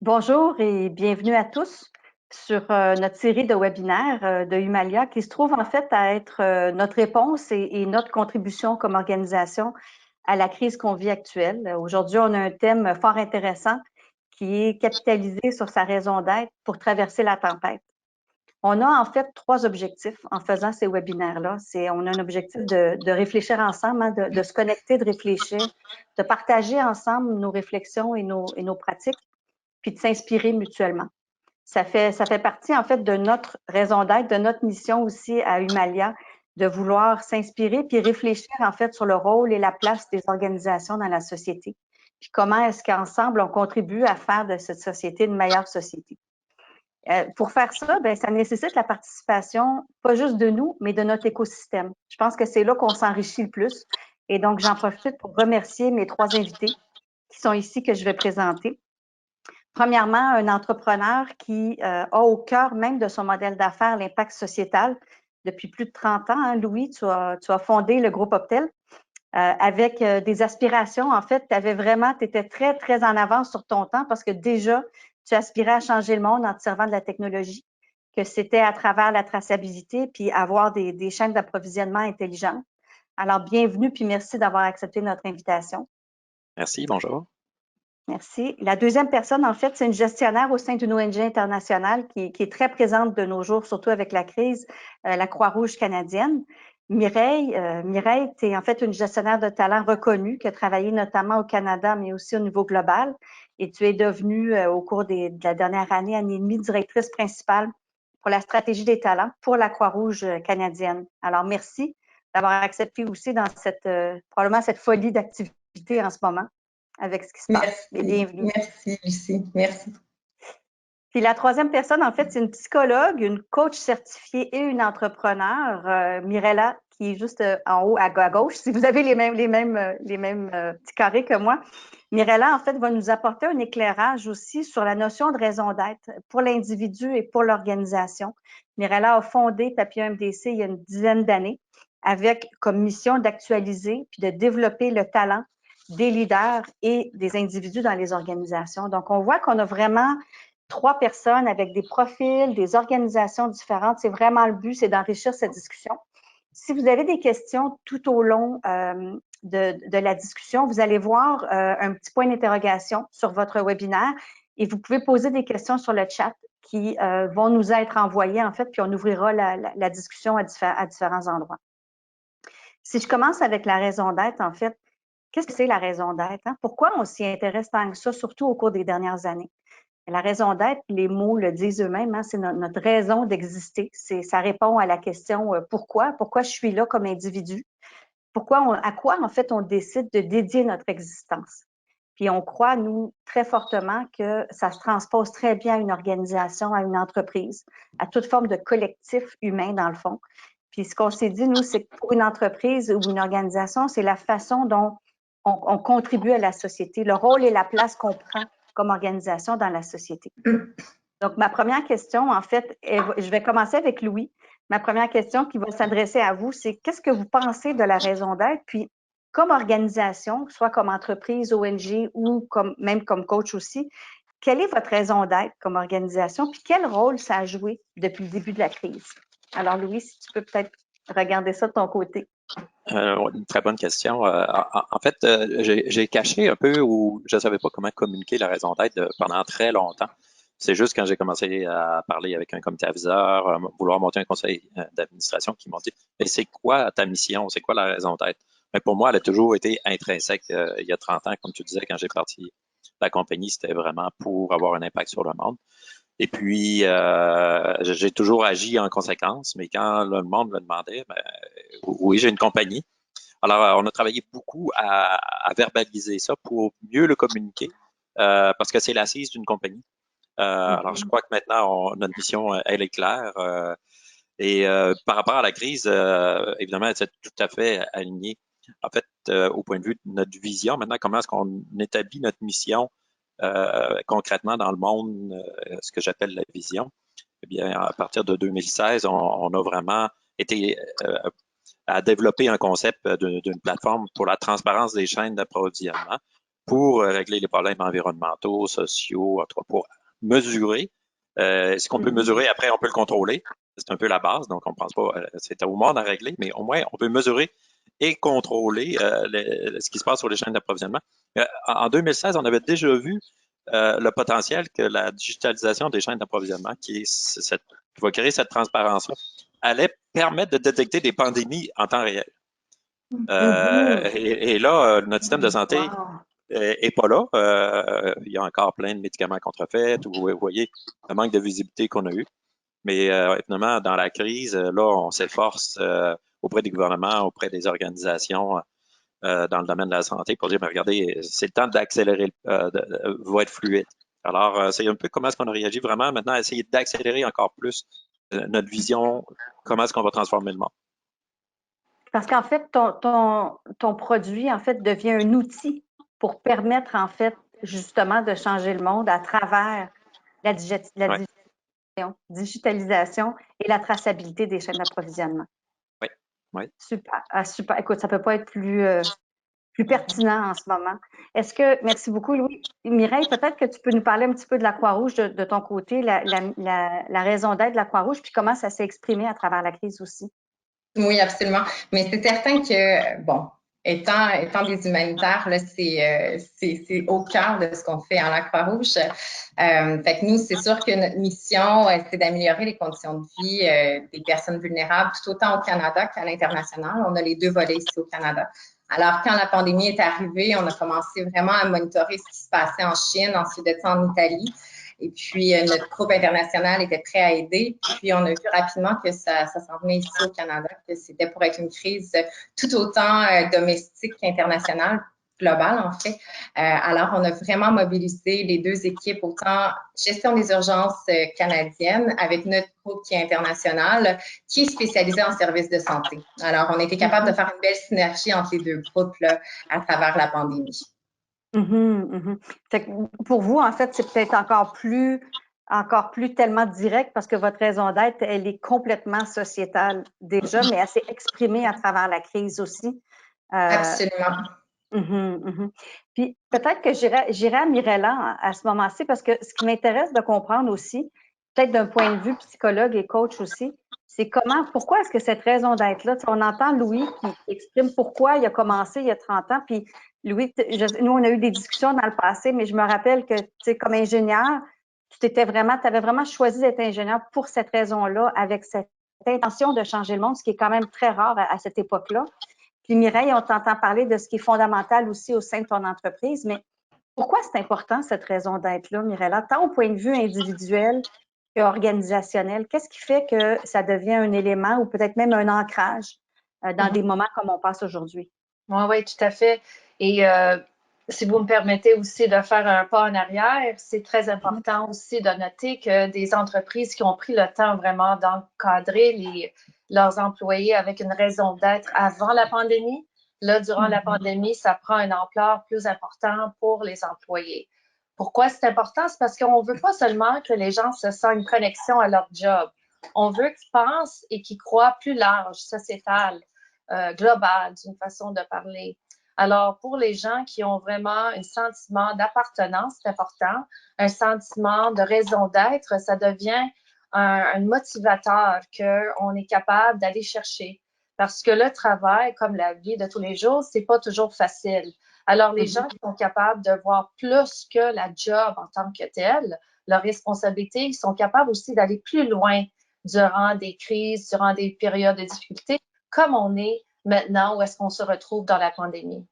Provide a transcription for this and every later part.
Bonjour et bienvenue à tous sur notre série de webinaires de Humalia qui se trouve en fait à être notre réponse et notre contribution comme organisation à la crise qu'on vit actuelle. Aujourd'hui, on a un thème fort intéressant qui est capitaliser sur sa raison d'être pour traverser la tempête. On a en fait trois objectifs en faisant ces webinaires-là. On a un objectif de réfléchir ensemble, hein, de se connecter, de réfléchir, de partager ensemble nos réflexions et nos pratiques puis de s'inspirer mutuellement. Ça fait partie, en fait, de notre raison d'être, de notre mission aussi à Humalia, de vouloir s'inspirer puis réfléchir, en fait, sur le rôle et la place des organisations dans la société. Puis comment est-ce qu'ensemble, on contribue à faire de cette société une meilleure société. Pour faire ça, bien, ça nécessite la participation, pas juste de nous, mais de notre écosystème. Je pense que c'est là qu'on s'enrichit le plus. Et donc, j'en profite pour remercier mes trois invités qui sont ici, que je vais présenter. Premièrement, un entrepreneur qui a au cœur même de son modèle d'affaires l'impact sociétal depuis plus de 30 ans. Hein, Louis, tu as fondé le groupe Optel avec des aspirations. En fait, tu étais très, très en avance sur ton temps parce que déjà, tu aspirais à changer le monde en te servant de la technologie, que c'était à travers la traçabilité puis avoir des chaînes d'approvisionnement intelligentes. Alors, bienvenue puis merci d'avoir accepté notre invitation. Merci, bonjour. Merci. La deuxième personne, en fait, c'est une gestionnaire au sein d'une ONG internationale qui est très présente de nos jours, surtout avec la crise, la Croix-Rouge canadienne. Mireille, tu es en fait une gestionnaire de talent reconnue qui a travaillé notamment au Canada, mais aussi au niveau global. Et tu es devenue, au cours de la dernière année et demie, directrice principale pour la stratégie des talents pour la Croix-Rouge canadienne. Alors, merci d'avoir accepté aussi dans probablement cette folie d'activité en ce moment avec ce qui se passe. Bienvenue. Merci, Lucie. Merci. Puis la troisième personne, en fait, c'est une psychologue, une coach certifiée et une entrepreneur, Mirella, qui est juste en haut à gauche. Si vous avez les mêmes petits carrés que moi, Mirella, en fait, va nous apporter un éclairage aussi sur la notion de raison d'être pour l'individu et pour l'organisation. Mirella a fondé Papillon MDC il y a une dizaine d'années avec comme mission d'actualiser puis de développer le talent des leaders et des individus dans les organisations. Donc, on voit qu'on a vraiment trois personnes avec des profils, des organisations différentes. C'est vraiment le but, c'est d'enrichir cette discussion. Si vous avez des questions tout au long de la discussion, vous allez voir un petit point d'interrogation sur votre webinaire et vous pouvez poser des questions sur le chat qui vont nous être envoyées, en fait, puis on ouvrira la discussion à différents endroits. Si je commence avec la raison d'être, en fait, qu'est-ce que c'est la raison d'être? Hein? Pourquoi on s'y intéresse tant que ça, surtout au cours des dernières années? La raison d'être, les mots le disent eux-mêmes, hein, c'est notre raison d'exister. Ça répond à la question pourquoi je suis là comme individu, à quoi en fait on décide de dédier notre existence. Puis on croit, nous, très fortement que ça se transpose très bien à une organisation, à une entreprise, à toute forme de collectif humain dans le fond. Puis ce qu'on s'est dit, nous, c'est que pour une entreprise ou une organisation, c'est la façon dont on contribue à la société, le rôle et la place qu'on prend comme organisation dans la société. Donc, ma première question, en fait, je vais commencer avec Louis. Ma première question qui va s'adresser à vous, c'est qu'est-ce que vous pensez de la raison d'être? Puis, comme organisation, soit comme entreprise, ONG ou même comme coach aussi, quelle est votre raison d'être comme organisation? Puis, quel rôle ça a joué depuis le début de la crise? Alors, Louis, si tu peux peut-être regarder ça de ton côté. Une très bonne question. En fait, j'ai caché un peu ou je ne savais pas comment communiquer la raison d'être pendant très longtemps. C'est juste quand j'ai commencé à parler avec un comité aviseur, vouloir monter un conseil d'administration qui m'ont dit « Mais c'est quoi ta mission? C'est quoi la raison d'être? » Mais pour moi, elle a toujours été intrinsèque. Il y a 30 ans, comme tu disais, quand j'ai parti la compagnie, c'était vraiment pour avoir un impact sur le monde. Et puis, j'ai toujours agi en conséquence, mais quand le monde me demandait, ben, oui, j'ai une compagnie. Alors, on a travaillé beaucoup à verbaliser ça pour mieux le communiquer, parce que c'est l'assise d'une compagnie. Alors, je crois que maintenant, notre mission, elle est claire. Et par rapport à la crise, évidemment, c'est tout à fait aligné. En fait, au point de vue de notre vision, maintenant, comment est-ce qu'on établit notre mission concrètement dans le monde, ce que j'appelle la vision? Eh bien, à partir de 2016, on a vraiment été à développer un concept d'une plateforme pour la transparence des chaînes d'approvisionnement. pour régler les problèmes environnementaux, sociaux, en tout cas, pour mesurer. Ce qu'on peut mesurer, après, on peut le contrôler. C'est un peu la base, donc on ne pense pas, c'est au monde à régler, mais au moins, on peut mesurer et contrôler ce qui se passe sur les chaînes d'approvisionnement. En 2016, on avait déjà vu le potentiel que la digitalisation des chaînes d'approvisionnement, qui va créer cette transparence-là, allait permettre de détecter des pandémies en temps réel. Et là, notre système de santé est pas là. Il y a encore plein de médicaments contrefaits. Vous voyez le manque de visibilité qu'on a eu. Mais évidemment, dans la crise, là, on s'efforce auprès des gouvernements, auprès des organisations dans le domaine de la santé pour dire, ben, regardez, c'est le temps d'accélérer, va être fluide. Alors, c'est un peu comment est-ce qu'on a réagi vraiment maintenant à essayer d'accélérer encore plus notre vision, comment est-ce qu'on va transformer le monde. Parce qu'en fait, ton produit, en fait, devient un outil pour permettre, en fait, justement, de changer le monde à travers la digitalisation et la traçabilité des chaînes d'approvisionnement. Oui, oui. Super, super. Écoute, ça ne peut pas être plus pertinent en ce moment. Merci beaucoup, Louis. Mireille, peut-être que tu peux nous parler un petit peu de la Croix-Rouge de ton côté, la raison d'être de la Croix-Rouge, puis comment ça s'est exprimé à travers la crise aussi. Oui, absolument. Mais c'est certain que, bon, étant des humanitaires, là, c'est au cœur de ce qu'on fait à la Croix-Rouge. Fait que nous, c'est sûr que notre mission, c'est d'améliorer les conditions de vie des personnes vulnérables, tout autant au Canada qu'à l'international. On a les deux volets ici au Canada. Alors, quand la pandémie est arrivée, on a commencé vraiment à monitorer ce qui se passait en Chine, ensuite de ça en Italie. Et puis, notre groupe international était prêt à aider. Puis, on a vu rapidement que ça s'en venait ici au Canada, que c'était pour être une crise tout autant domestique qu'internationale, globale en fait. Alors, on a vraiment mobilisé les deux équipes, autant gestion des urgences canadiennes avec notre groupe qui est international, qui est spécialisé en services de santé. Alors, on a été capable de faire une belle synergie entre les deux groupes là, à travers la pandémie. Fait que pour vous, en fait, c'est peut-être encore plus tellement direct parce que votre raison d'être, elle est complètement sociétale déjà, mais elle s'est exprimée à travers la crise aussi. Absolument. Puis peut-être que j'irai à Mirella à ce moment-ci parce que ce qui m'intéresse de comprendre aussi, peut-être d'un point de vue psychologue et coach aussi, c'est pourquoi est-ce que cette raison d'être-là, on entend Louis qui exprime pourquoi il a commencé il y a 30 ans, puis Louis, nous, on a eu des discussions dans le passé, mais je me rappelle que, tu sais, comme ingénieur, tu avais vraiment choisi d'être ingénieur pour cette raison-là, avec cette intention de changer le monde, ce qui est quand même très rare à cette époque-là. Puis Mireille, on t'entend parler de ce qui est fondamental aussi au sein de ton entreprise, mais pourquoi c'est important cette raison d'être-là, Mirella, tant au point de vue individuel qu'organisationnel? Qu'est-ce qui fait que ça devient un élément ou peut-être même un ancrage dans des moments comme on passe aujourd'hui? Oui, tout à fait. Et si vous me permettez aussi de faire un pas en arrière, c'est très important aussi de noter que des entreprises qui ont pris le temps vraiment d'encadrer leurs employés avec une raison d'être avant la pandémie, là, durant la pandémie, ça prend une ampleur plus importante pour les employés. Pourquoi c'est important? C'est parce qu'on ne veut pas seulement que les gens se sentent une connexion à leur job. On veut qu'ils pensent et qu'ils croient plus large, sociétal, global, d'une façon de parler. Alors, pour les gens qui ont vraiment un sentiment d'appartenance, c'est important, un sentiment de raison d'être, ça devient un motivateur qu'on est capable d'aller chercher. Parce que le travail, comme la vie de tous les jours, c'est pas toujours facile. Alors, les gens qui sont capables de voir plus que la job en tant que telle, leur responsabilité, ils sont capables aussi d'aller plus loin durant des crises, durant des périodes de difficulté, comme on est maintenant où est-ce qu'on se retrouve dans la pandémie.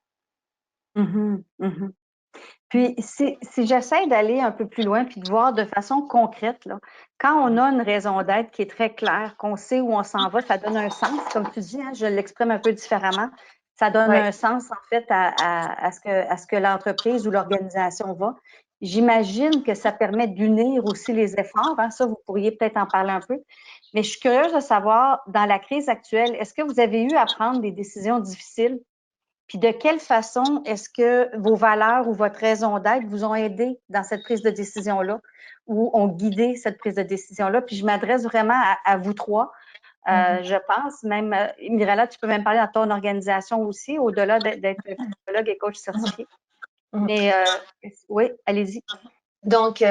Puis, si j'essaie d'aller un peu plus loin puis de voir de façon concrète, là, quand on a une raison d'être qui est très claire, qu'on sait où on s'en va, ça donne un sens, comme tu dis, hein, je l'exprime un peu différemment, ça donne un sens, en fait, à ce que l'entreprise ou l'organisation va. J'imagine que ça permet d'unir aussi les efforts, hein, ça, vous pourriez peut-être en parler un peu. Mais je suis curieuse de savoir, dans la crise actuelle, est-ce que vous avez eu à prendre des décisions difficiles? Puis de quelle façon est-ce que vos valeurs ou votre raison d'être vous ont aidé dans cette prise de décision-là ou ont guidé cette prise de décision-là? Puis je m'adresse vraiment à vous trois. Je pense même, Mirella, tu peux même parler dans ton organisation aussi, au-delà d'être psychologue et coach certifié. Mais oui, allez-y. Donc,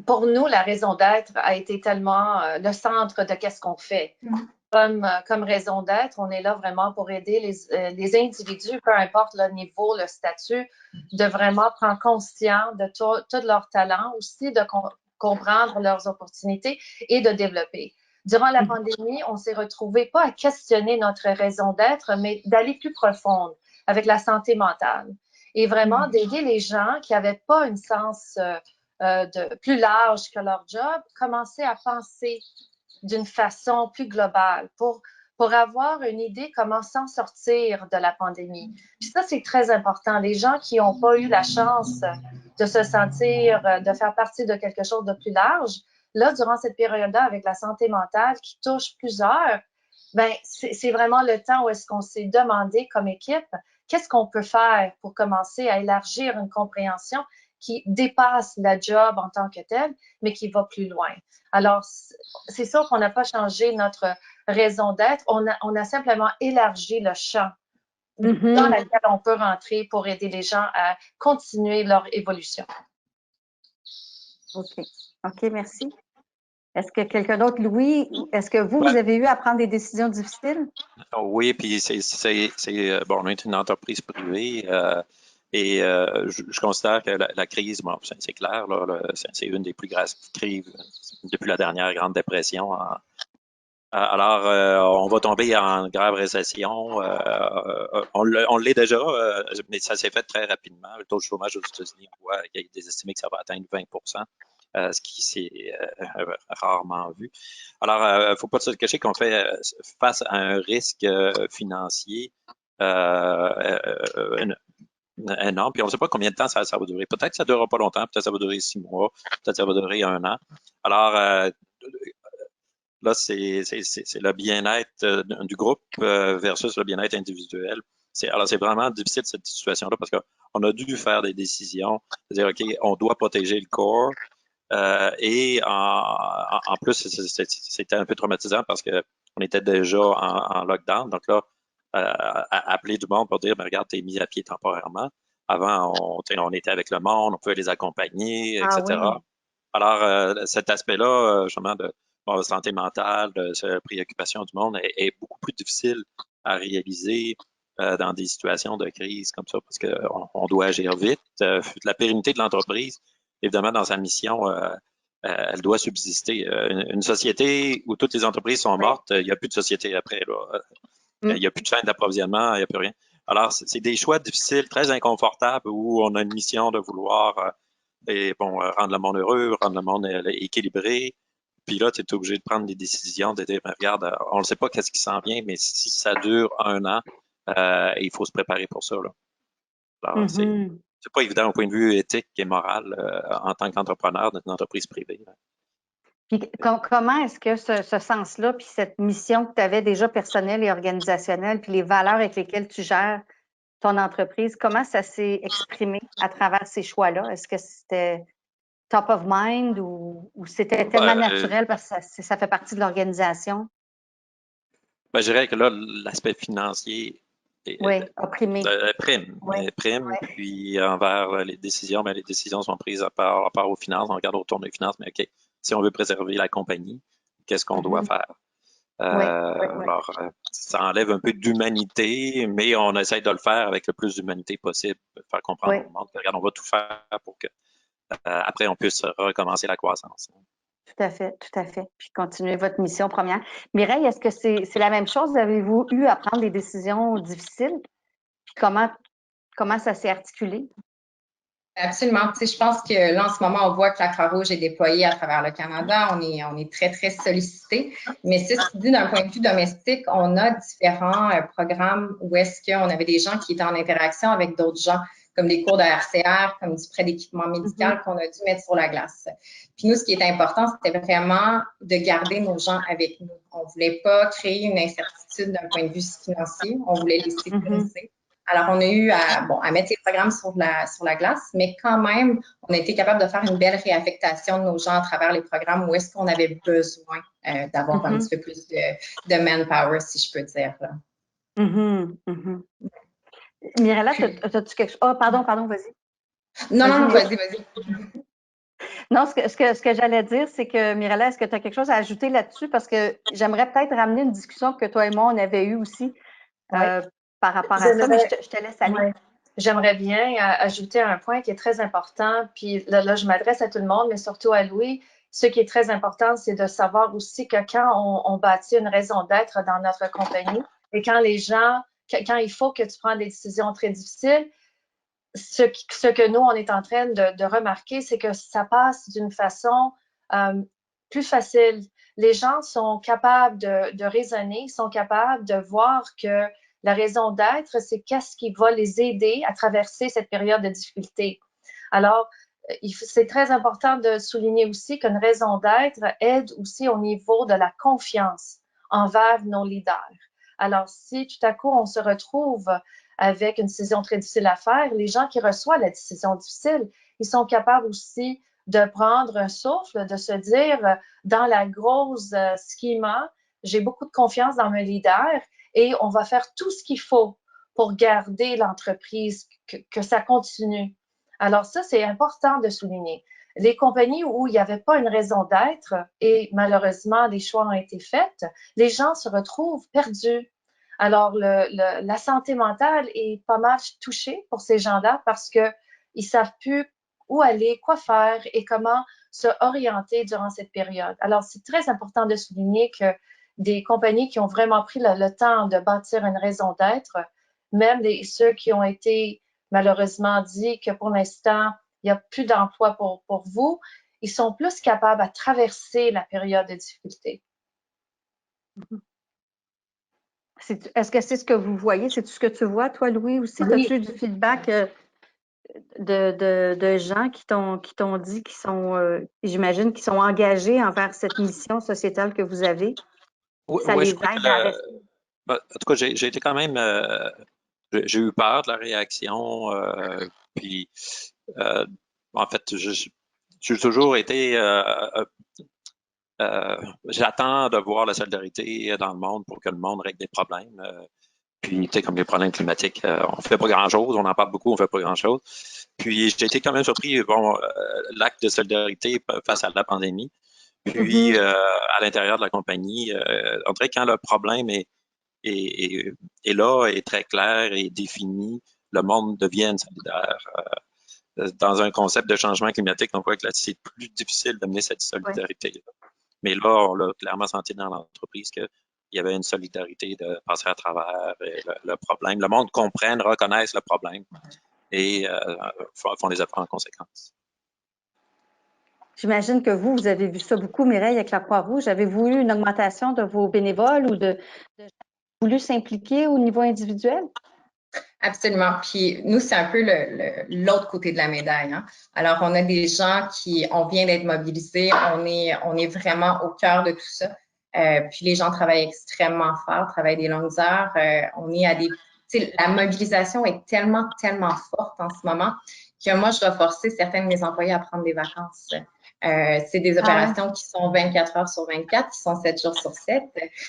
pour nous, la raison d'être a été tellement le centre de qu'est-ce qu'on fait. Comme raison d'être, on est là vraiment pour aider les individus, peu importe le niveau, le statut, de vraiment prendre conscience de tous leurs talents, aussi de comprendre leurs opportunités et de développer. Durant la pandémie, on s'est retrouvés pas à questionner notre raison d'être, mais d'aller plus profonde avec la santé mentale et vraiment d'aider les gens qui n'avaient pas une sens de plus large que leur job, commencer à penser d'une façon plus globale pour avoir une idée comment s'en sortir de la pandémie. Puis ça, c'est très important. Les gens qui n'ont pas eu la chance de se sentir, de faire partie de quelque chose de plus large, là, durant cette période-là, avec la santé mentale qui touche plusieurs, ben, c'est vraiment le temps où est-ce qu'on s'est demandé comme équipe, qu'est-ce qu'on peut faire pour commencer à élargir une compréhension qui dépasse la job en tant que telle, mais qui va plus loin. Alors, c'est sûr qu'on n'a pas changé notre raison d'être, on a simplement élargi le champ dans lequel on peut rentrer pour aider les gens à continuer leur évolution. OK, merci. Est-ce que quelqu'un d'autre, Louis, est-ce que vous avez eu à prendre des décisions difficiles? Oui, puis bon, on est une entreprise privée et je considère que la crise, bon, c'est clair, c'est une des plus graves crises depuis la dernière Grande Dépression. Alors, on va tomber en grave récession. On l'est déjà, mais ça s'est fait très rapidement. Le taux de chômage aux États-Unis, on voit qu'il y a des estimés que ça va atteindre 20 ce qui s'est rarement vu. Alors, faut pas se le cacher qu'on fait face à un risque financier énorme, puis on ne sait pas combien de temps ça va durer. Peut-être que ça ne durera pas longtemps, peut-être que ça va durer 6 mois, peut-être que ça va durer 1 an. Alors, là, c'est le bien-être du groupe versus le bien-être individuel. Alors, c'est vraiment difficile cette situation-là parce qu'on a dû faire des décisions, c'est-à-dire, OK, on doit protéger le corps, et en plus, c'était un peu traumatisant parce qu'on était déjà en lockdown. Donc là, appeler du monde pour dire, ben, regarde, t'es mis à pied temporairement. Avant, on était avec le monde, on pouvait les accompagner, etc. Oui. Alors, cet aspect-là, justement, de santé mentale, de préoccupation du monde est beaucoup plus difficile à réaliser dans des situations de crise comme ça parce qu'on doit agir vite. La pérennité de l'entreprise, évidemment, dans sa mission, elle doit subsister. Une société où toutes les entreprises sont mortes, il n'y a plus de société après. Il n'y a plus de chaîne d'approvisionnement, il n'y a plus rien. Alors, c'est des choix difficiles, très inconfortables, où on a une mission de vouloir rendre le monde heureux, rendre le monde équilibré. Puis là, tu es obligé de prendre des décisions, de dire, ben, regarde, on ne sait pas qu'est-ce qui s'en vient, mais si ça dure 1 an, il faut se préparer pour ça. Là. Alors, c'est pas évident au point de vue éthique et moral en tant qu'entrepreneur d'une entreprise privée. Là. Puis comment est-ce que ce sens-là, puis cette mission que tu avais déjà personnelle et organisationnelle, puis les valeurs avec lesquelles tu gères ton entreprise, comment ça s'est exprimé à travers ces choix-là? Est-ce que c'était top of mind ou c'était tellement naturel parce que ça fait partie de l'organisation? Ben, je dirais que là, l'aspect financier a primé. Prime, puis envers les décisions, ben, les décisions sont prises par rapport aux finances, on regarde autour des finances, mais OK, si on veut préserver la compagnie, qu'est-ce qu'on doit faire? Alors, ça enlève un peu d'humanité, mais on essaie de le faire avec le plus d'humanité possible, faire comprendre au monde que, regarde, on va tout faire pour que après on puisse recommencer la croissance. Tout à fait, tout à fait. Puis continuer votre mission première. Mireille, est-ce que c'est la même chose? Avez-vous eu à prendre des décisions difficiles? Puis comment ça s'est articulé? Absolument. Tu sais, je pense que là, en ce moment, on voit que la Croix-Rouge est déployée à travers le Canada. On est très, très sollicité. Mais ceci dit, d'un point de vue domestique, on a différents programmes où est-ce qu'on avait des gens qui étaient en interaction avec d'autres gens, comme des cours de RCR, comme du prêt d'équipement médical qu'on a dû mettre sur la glace. Puis nous, ce qui est important, c'était vraiment de garder nos gens avec nous. On ne voulait pas créer une incertitude d'un point de vue financier. On voulait les sécuriser. Alors, on a eu à mettre les programmes sur la glace, mais quand même, on a été capable de faire une belle réaffectation de nos gens à travers les programmes où est-ce qu'on avait besoin d'avoir un petit peu plus de manpower, si je peux dire. Là. Mirella, as-tu quelque chose? Oh, pardon, vas-y. Non, non, Vas-y. vas-y. Non, ce que j'allais dire, c'est que, Mirella, est-ce que tu as quelque chose à ajouter là-dessus? Parce que j'aimerais peut-être ramener une discussion que toi et moi, on avait eue aussi Ouais. par rapport à ça, mais je te laisse aller. Ouais. J'aimerais bien ajouter un point qui est très important, puis là, je m'adresse à tout le monde, mais surtout à Louis. Ce qui est très important, c'est de savoir aussi que quand on bâtit une raison d'être dans notre compagnie et quand les gens, quand il faut que tu prennes des décisions très difficiles, ce que nous, on est en train de remarquer, c'est que ça passe d'une façon plus facile. Les gens sont capables de raisonner, sont capables de voir que la raison d'être, c'est qu'est-ce qui va les aider à traverser cette période de difficulté. Alors, c'est très important de souligner aussi qu'une raison d'être aide aussi au niveau de la confiance envers nos leaders. Alors, si tout à coup, on se retrouve avec une décision très difficile à faire, les gens qui reçoivent la décision difficile, ils sont capables aussi de prendre un souffle, de se dire, dans la grosse schema, j'ai beaucoup de confiance dans mes leaders et on va faire tout ce qu'il faut pour garder l'entreprise, que ça continue. Alors ça, c'est important de souligner. Les compagnies où il n'y avait pas une raison d'être et malheureusement des choix ont été faits, les gens se retrouvent perdus. Alors, la santé mentale est pas mal touchée pour ces gens-là parce qu'ils ne savent plus où aller, quoi faire et comment se orienter durant cette période. Alors, c'est très important de souligner que des compagnies qui ont vraiment pris le temps de bâtir une raison d'être, même ceux qui ont été malheureusement dit que pour l'instant, il n'y a plus d'emploi pour vous, ils sont plus capables à traverser la période de difficulté. Est-ce que c'est ce que vous voyez? C'est ce que tu vois, toi, Louis, aussi? Oui. As-tu eu du feedback de gens qui t'ont dit qu'ils sont, j'imagine, qu'ils sont engagés envers cette mission sociétale que vous avez? Ça Oui, les je crois que aide à rester. en tout cas, j'ai été quand même, j'ai eu peur de la réaction, puis euh, en fait, j'ai toujours été, j'attends de voir la solidarité dans le monde pour que le monde règle des problèmes. Puis, tu sais, comme les problèmes climatiques, on fait pas grand-chose, on en parle beaucoup, on fait pas grand-chose. Puis, j'ai été quand même surpris, bon, l'acte de solidarité face à la pandémie. Puis, à l'intérieur de la compagnie, on dirait que quand le problème est, est là, est très clair et défini, le monde devient solidaire. Dans un concept de changement climatique, on voit que là, c'est plus difficile d'amener cette solidarité. Ouais. Mais là, on l'a clairement senti dans l'entreprise qu'il y avait une solidarité de passer à travers le problème. Le monde comprenne, reconnaisse le problème et font des efforts en conséquence. J'imagine que vous avez vu ça beaucoup, Mireille, avec la Croix-Rouge. Avez-vous eu une augmentation de vos bénévoles ou de voulu s'impliquer au niveau individuel? Absolument. Puis nous, c'est un peu l'autre côté de la médaille. Hein? Alors, on a des gens on vient d'être mobilisés, on est vraiment au cœur de tout ça. Puis les gens travaillent extrêmement fort, travaillent des longues heures. On est à la mobilisation est tellement, tellement forte en ce moment que moi, je dois forcer certains de mes employés à prendre des vacances. C'est des opérations qui sont 24 heures sur 24, qui sont 7 jours sur 7.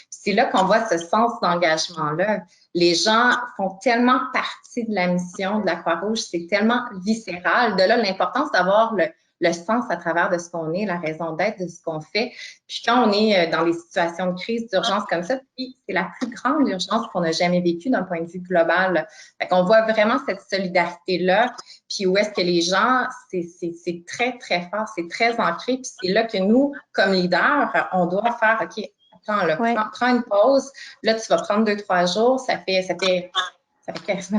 C'est là qu'on voit ce sens d'engagement-là. Les gens font tellement partie de la mission de la Croix-Rouge, c'est tellement viscéral. De là, l'importance d'avoir le sens à travers de ce qu'on est, la raison d'être de ce qu'on fait. Puis quand on est dans des situations de crise, d'urgence comme ça, puis c'est la plus grande urgence qu'on n'a jamais vécue d'un point de vue global. Fait qu'on voit vraiment cette solidarité-là, puis où est-ce que les gens, c'est très, très fort, c'est très ancré, puis c'est là que nous, comme leaders, on doit faire, OK, attends, là, prends une pause, là, tu vas prendre 2-3 jours, ça fait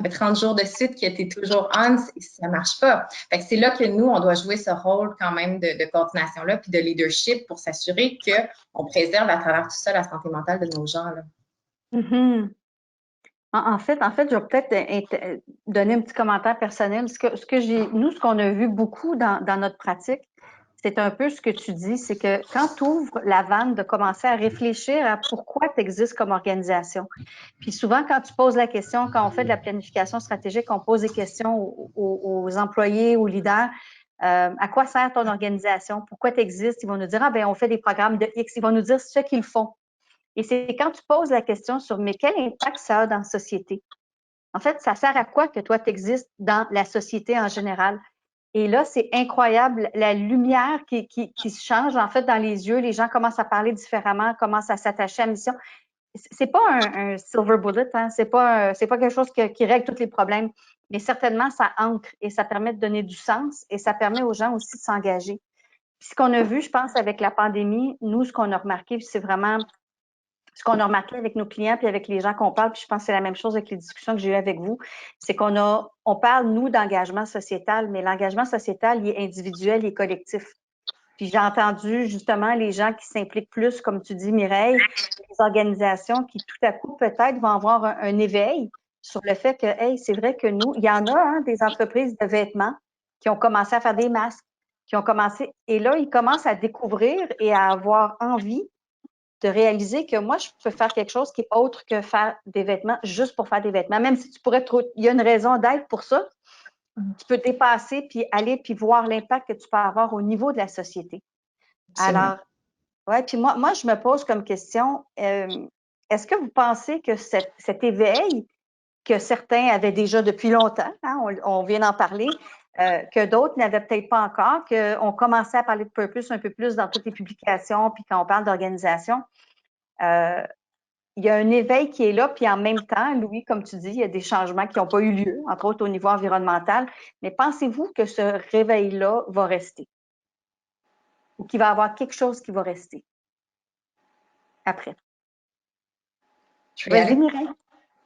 30 jours de suite que tu es toujours on, ça marche pas. Fait que c'est là que nous, on doit jouer ce rôle quand même de coordination-là, puis de leadership pour s'assurer qu'on préserve à travers tout ça la santé mentale de nos gens. Là. Mm-hmm. En fait, je vais peut-être donner un petit commentaire personnel. Nous, ce qu'on a vu beaucoup dans notre pratique, c'est un peu ce que tu dis, c'est que quand tu ouvres la vanne, de commencer à réfléchir à pourquoi tu existes comme organisation. Puis souvent, quand tu poses la question, quand on fait de la planification stratégique, on pose des questions aux employés, aux leaders. À quoi sert ton organisation? Pourquoi tu existes? Ils vont nous dire, on fait des programmes de X. Ils vont nous dire ce qu'ils font. Et c'est quand tu poses la question sur, mais quel impact ça a dans la société? En fait, ça sert à quoi que toi, tu existes dans la société en général? Et là, c'est incroyable, la lumière qui se change en fait dans les yeux. Les gens commencent à parler différemment, commencent à s'attacher à la mission. C'est pas un silver bullet, hein? C'est pas quelque chose qui règle tous les problèmes, mais certainement ça ancre et ça permet de donner du sens et ça permet aux gens aussi de s'engager. Puis ce qu'on a vu, je pense, avec la pandémie, nous, ce qu'on a remarqué, c'est vraiment ce qu'on a remarqué avec nos clients puis avec les gens qu'on parle, puis je pense que c'est la même chose avec les discussions que j'ai eues avec vous, c'est on parle, nous, d'engagement sociétal, mais l'engagement sociétal, il est individuel, il est collectif. Puis j'ai entendu justement les gens qui s'impliquent plus, comme tu dis, Mireille, les organisations qui tout à coup peut-être vont avoir un éveil sur le fait que, hey, c'est vrai que nous, il y en a hein, des entreprises de vêtements qui ont commencé à faire des masques, qui ont commencé, et là, ils commencent à découvrir et à avoir envie de réaliser que moi, je peux faire quelque chose qui est autre que faire des vêtements juste pour faire des vêtements. Même si tu pourrais il y a une raison d'être pour ça, tu peux dépasser puis aller puis voir l'impact que tu peux avoir au niveau de la société. Alors, ouais, puis moi, je me pose comme question, est-ce que vous pensez que cet éveil que certains avaient déjà depuis longtemps, hein, on vient d'en parler, que d'autres n'avaient peut-être pas encore, qu'on commençait à parler de purpose un peu plus dans toutes les publications, puis quand on parle d'organisation, il y a un éveil qui est là, puis en même temps, Louis, comme tu dis, il y a des changements qui n'ont pas eu lieu, entre autres au niveau environnemental, mais pensez-vous que ce réveil-là va rester? Ou qu'il va y avoir quelque chose qui va rester après? Vas-y, Mireille.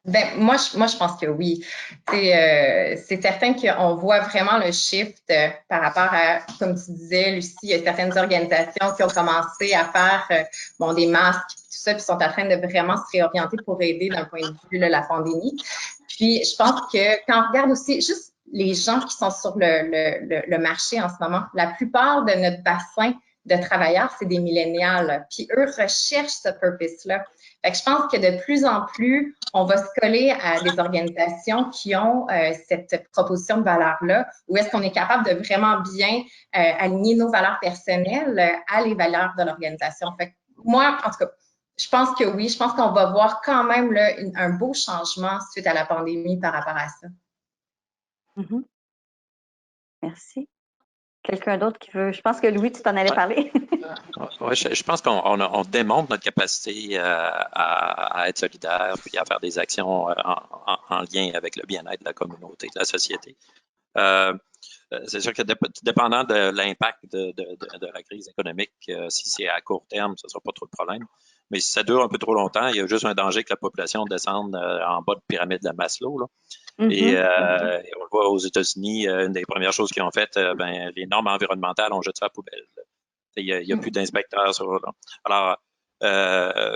Ben, moi, je pense que oui. C'est certain qu'on voit vraiment le shift par rapport à, comme tu disais, Lucie, il y a certaines organisations qui ont commencé à faire des masques, tout ça, puis sont en train de vraiment se réorienter pour aider d'un point de vue là, la pandémie. Puis, je pense que quand on regarde aussi juste les gens qui sont sur le marché en ce moment, la plupart de notre bassin de travailleurs, c'est des millénials. Puis eux recherchent ce purpose-là. Fait que je pense que de plus en plus, on va se coller à des organisations qui ont cette proposition de valeur-là, où est-ce qu'on est capable de vraiment bien aligner nos valeurs personnelles à les valeurs de l'organisation. Fait que moi, en tout cas, je pense que oui, je pense qu'on va voir quand même là, un beau changement suite à la pandémie par rapport à ça. Mm-hmm. Merci. Quelqu'un d'autre qui veut? Je pense que Louis, tu t'en allais parler. Oui, je pense qu'on démontre notre capacité à être solidaire puis à faire des actions en lien avec le bien-être de la communauté, de la société. C'est sûr que dépendant de l'impact de la crise économique, si c'est à court terme, ce ne sera pas trop de problème. Mais si ça dure un peu trop longtemps, il y a juste un danger que la population descende en bas de pyramide de Maslow. Là. Et on le voit aux États-Unis, une des premières choses qu'ils ont faites, les normes environnementales, on jette ça à la poubelle. Il n'y a plus d'inspecteurs sur là. Alors,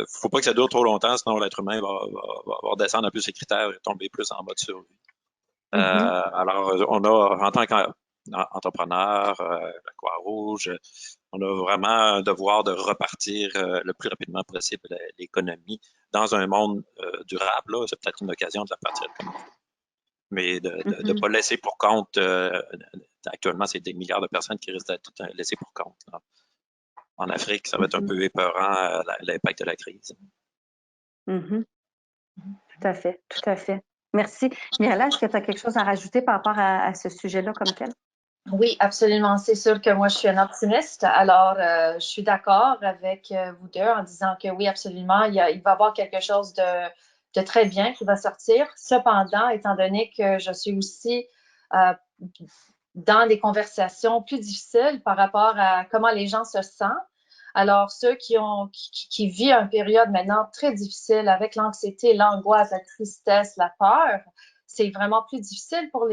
faut pas que ça dure trop longtemps, sinon l'être humain va descendre un peu ses critères et tomber plus en mode survie. Alors, on a, en tant qu'entrepreneur, la Croix-Rouge, on a vraiment un devoir de repartir le plus rapidement possible l'économie dans un monde durable. C'est peut-être une occasion de la partir comme ça. Mais de ne pas laisser pour compte, actuellement, c'est des milliards de personnes qui risquent d'être laissées pour compte. Là. En Afrique, ça va être un peu épeurant, l'impact de la crise. Tout à fait, tout à fait. Merci. Mirella, est-ce que tu as quelque chose à rajouter par rapport à ce sujet-là comme tel? Oui, absolument. C'est sûr que moi, je suis un optimiste. Alors, je suis d'accord avec vous deux en disant que oui, absolument, il va y avoir quelque chose de très bien qui va sortir. Cependant, étant donné que je suis aussi dans des conversations plus difficiles par rapport à comment les gens se sentent, alors ceux qui vivent une période maintenant très difficile avec l'anxiété, l'angoisse, la tristesse, la peur, c'est vraiment plus difficile pour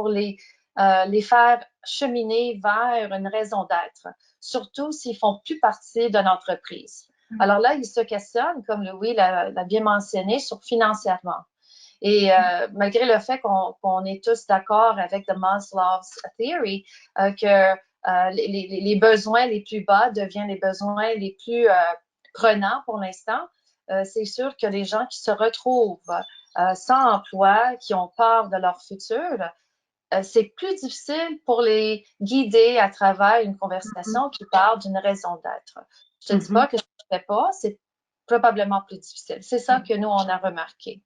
les faire cheminer vers une raison d'être, surtout s'ils font plus partie d'une entreprise. Alors là, ils se questionnent, comme Louis l'a bien mentionné, sur financièrement. Et malgré le fait qu'on est tous d'accord avec the Maslow's Theory, que les besoins les plus bas deviennent les besoins les plus prenants pour l'instant, c'est sûr que les gens qui se retrouvent sans emploi, qui ont peur de leur futur, c'est plus difficile pour les guider à travers une conversation qui parle d'une raison d'être. Je ne te dis pas que je ne le fais pas, c'est probablement plus difficile. C'est ça que nous, on a remarqué.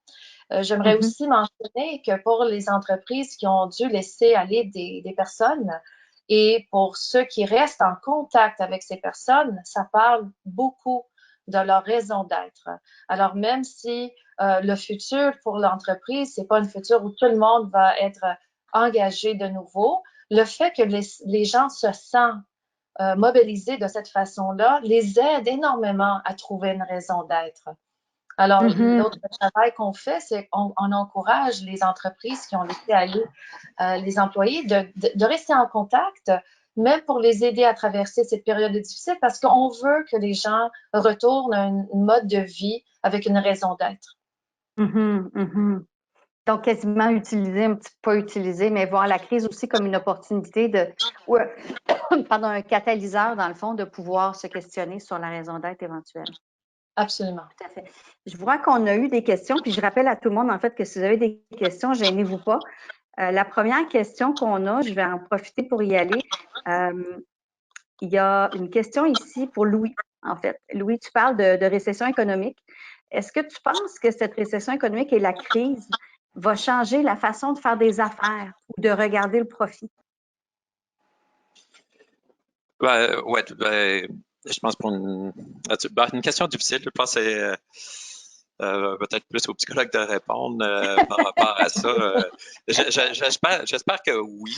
J'aimerais aussi mentionner que pour les entreprises qui ont dû laisser aller des personnes, Et pour ceux qui restent en contact avec ces personnes, ça parle beaucoup de leur raison d'être. Alors, même si le futur pour l'entreprise, c'est pas un futur où tout le monde va être engagé de nouveau, le fait que les gens se sentent mobilisés de cette façon-là les aide énormément à trouver une raison d'être. Alors, l'autre travail qu'on fait, c'est qu'on encourage les entreprises qui ont laissé aller les employés de rester en contact, même pour les aider à traverser cette période difficile, parce qu'on veut que les gens retournent à un mode de vie avec une raison d'être. Donc, quasiment utiliser, un petit peu pas utiliser, mais voir la crise aussi comme une opportunité pardon, un catalyseur, dans le fond, de pouvoir se questionner sur la raison d'être éventuelle. Absolument. Tout à fait. Je vois qu'on a eu des questions, puis je rappelle à tout le monde, en fait, que si vous avez des questions, gênez-vous pas. La première question qu'on a, je vais en profiter pour y aller. Il y a une question ici pour Louis, en fait. Louis, tu parles de récession économique. Est-ce que tu penses que cette récession économique et la crise va changer la façon de faire des affaires ou de regarder le profit? Ouais, je pense pour une question difficile. Je pense que c'est peut-être plus aux psychologues de répondre par rapport à ça. J'espère que oui,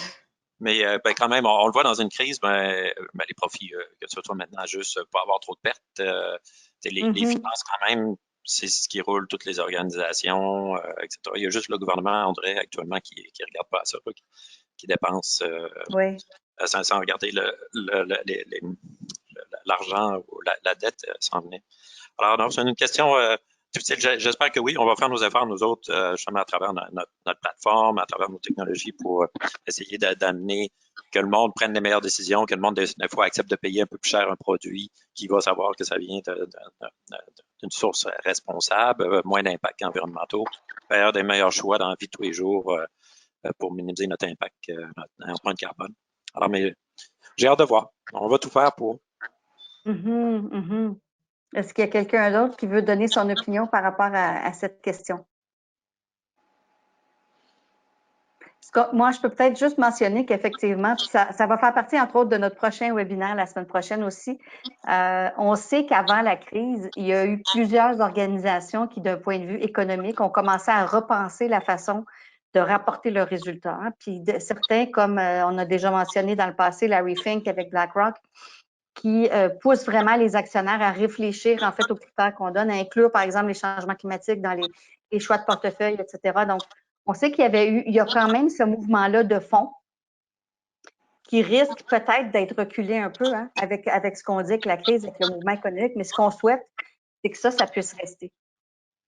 mais quand même, on le voit dans une crise, les profits, que ce soit maintenant juste pas avoir trop de pertes, les finances quand même, c'est ce qui roule toutes les organisations, etc. Il y a juste le gouvernement, on dirait, actuellement, qui regarde pas à ça, qui dépense sans regarder l'argent ou la dette s'en venir. Alors, donc, c'est une question difficile. J'espère que oui, on va faire nos efforts, nous autres, justement, à travers notre plateforme, à travers nos technologies pour essayer d'amener que le monde prenne les meilleures décisions, que le monde, des fois, accepte de payer un peu plus cher un produit qui va savoir que ça vient d'une source responsable, moins d'impacts environnementaux, faire des meilleurs choix dans la vie de tous les jours pour minimiser notre impact, notre empreinte carbone. Alors, mais j'ai hâte de voir. On va tout faire pour. Est-ce qu'il y a quelqu'un d'autre qui veut donner son opinion par rapport à cette question? Moi, je peux peut-être juste mentionner qu'effectivement, ça va faire partie, entre autres, de notre prochain webinaire la semaine prochaine aussi. On sait qu'avant la crise, il y a eu plusieurs organisations qui, d'un point de vue économique, ont commencé à repenser la façon de rapporter leurs résultats. Puis certains, comme on a déjà mentionné dans le passé, Larry Fink avec BlackRock, qui poussent vraiment les actionnaires à réfléchir, en fait, aux critères qu'on donne, à inclure, par exemple, les changements climatiques dans les choix de portefeuille, etc. Donc, on sait qu'il y a quand même ce mouvement-là de fond qui risque peut-être d'être reculé un peu avec ce qu'on dit avec la crise, avec le mouvement économique, mais ce qu'on souhaite, c'est que ça puisse rester.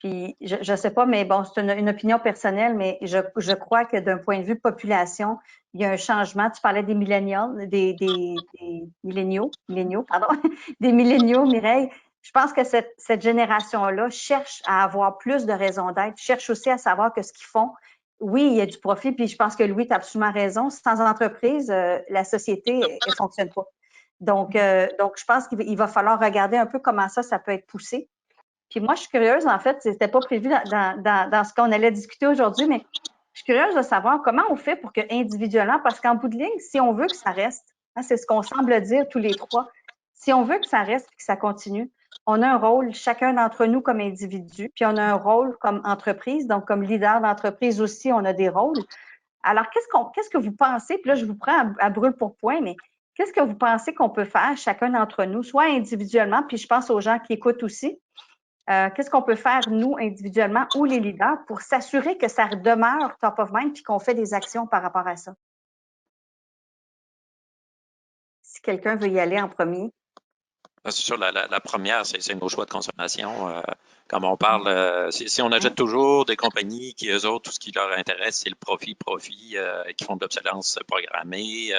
Puis, je ne sais pas, mais bon, c'est une opinion personnelle, mais je crois que d'un point de vue population, il y a un changement. Tu parlais des milléniaux, des milléniaux, pardon, des milléniaux, Mireille. Je pense que cette génération-là cherche à avoir plus de raisons d'être, cherche aussi à savoir que ce qu'ils font, oui, il y a du profit, puis je pense que Louis, tu as absolument raison. Sans entreprise, la société, elle ne fonctionne pas. Donc, je pense qu'il va falloir regarder un peu comment ça peut être poussé. Puis moi, je suis curieuse, en fait, c'était pas prévu dans ce qu'on allait discuter aujourd'hui, mais je suis curieuse de savoir comment on fait pour que individuellement, parce qu'en bout de ligne, si on veut que ça reste, c'est ce qu'on semble dire tous les trois, si on veut que ça reste et que ça continue, on a un rôle, chacun d'entre nous comme individu, puis on a un rôle comme entreprise, donc comme leader d'entreprise aussi, on a des rôles. Alors, qu'est-ce que vous pensez, puis là, je vous prends à brûle pour point, mais qu'est-ce que vous pensez qu'on peut faire, chacun d'entre nous, soit individuellement, puis je pense aux gens qui écoutent aussi, qu'est-ce qu'on peut faire, nous, individuellement, ou les leaders, pour s'assurer que ça demeure top of mind puis qu'on fait des actions par rapport à ça? Si quelqu'un veut y aller en premier. C'est sûr, la première, c'est nos choix de consommation. Comme on parle, si on achète toujours des compagnies qui, eux autres, tout ce qui leur intéresse, c'est le profit, qui font de l'obsolescence programmée,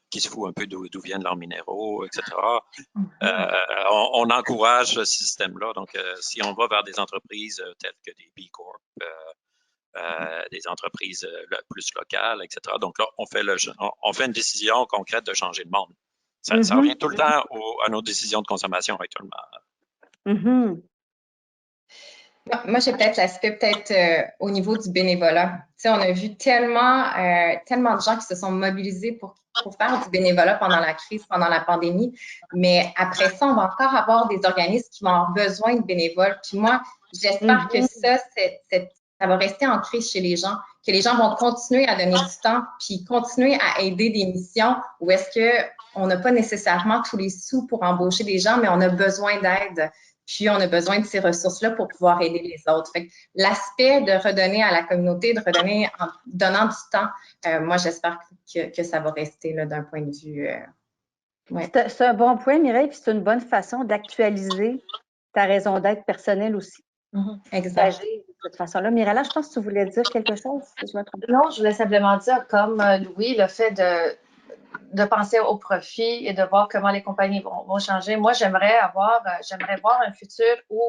qui se foutent un peu d'où viennent leurs minéraux, etc. On encourage ce système-là. Donc, si on va vers des entreprises telles que des B Corp, des entreprises plus locales, etc. Donc là, on fait une décision concrète de changer le monde. Ça revient tout le temps à nos décisions de consommation actuellement. Moi, j'ai peut-être l'aspect au niveau du bénévolat. Tu sais, on a vu tellement de gens qui se sont mobilisés pour pour faire du bénévolat pendant la crise, pendant la pandémie. Mais après ça, on va encore avoir des organismes qui vont avoir besoin de bénévoles. Puis moi, j'espère que ça va rester ancré chez les gens, que les gens vont continuer à donner du temps, puis continuer à aider des missions où est-ce qu'on n'a pas nécessairement tous les sous pour embaucher des gens, mais on a besoin d'aide. Puis, on a besoin de ces ressources-là pour pouvoir aider les autres. Fait que l'aspect de redonner à la communauté, de redonner en donnant du temps, moi, j'espère que ça va rester là d'un point de vue. Ouais. C'est un bon point, Mireille, puis c'est une bonne façon d'actualiser ta raison d'être personnelle aussi. Exact. De cette façon-là. Mirella, je pense que tu voulais dire quelque chose, si je me trompe. Non, je voulais simplement dire, comme Louis, le fait de penser au profit et de voir comment les compagnies vont changer. Moi, j'aimerais voir un futur où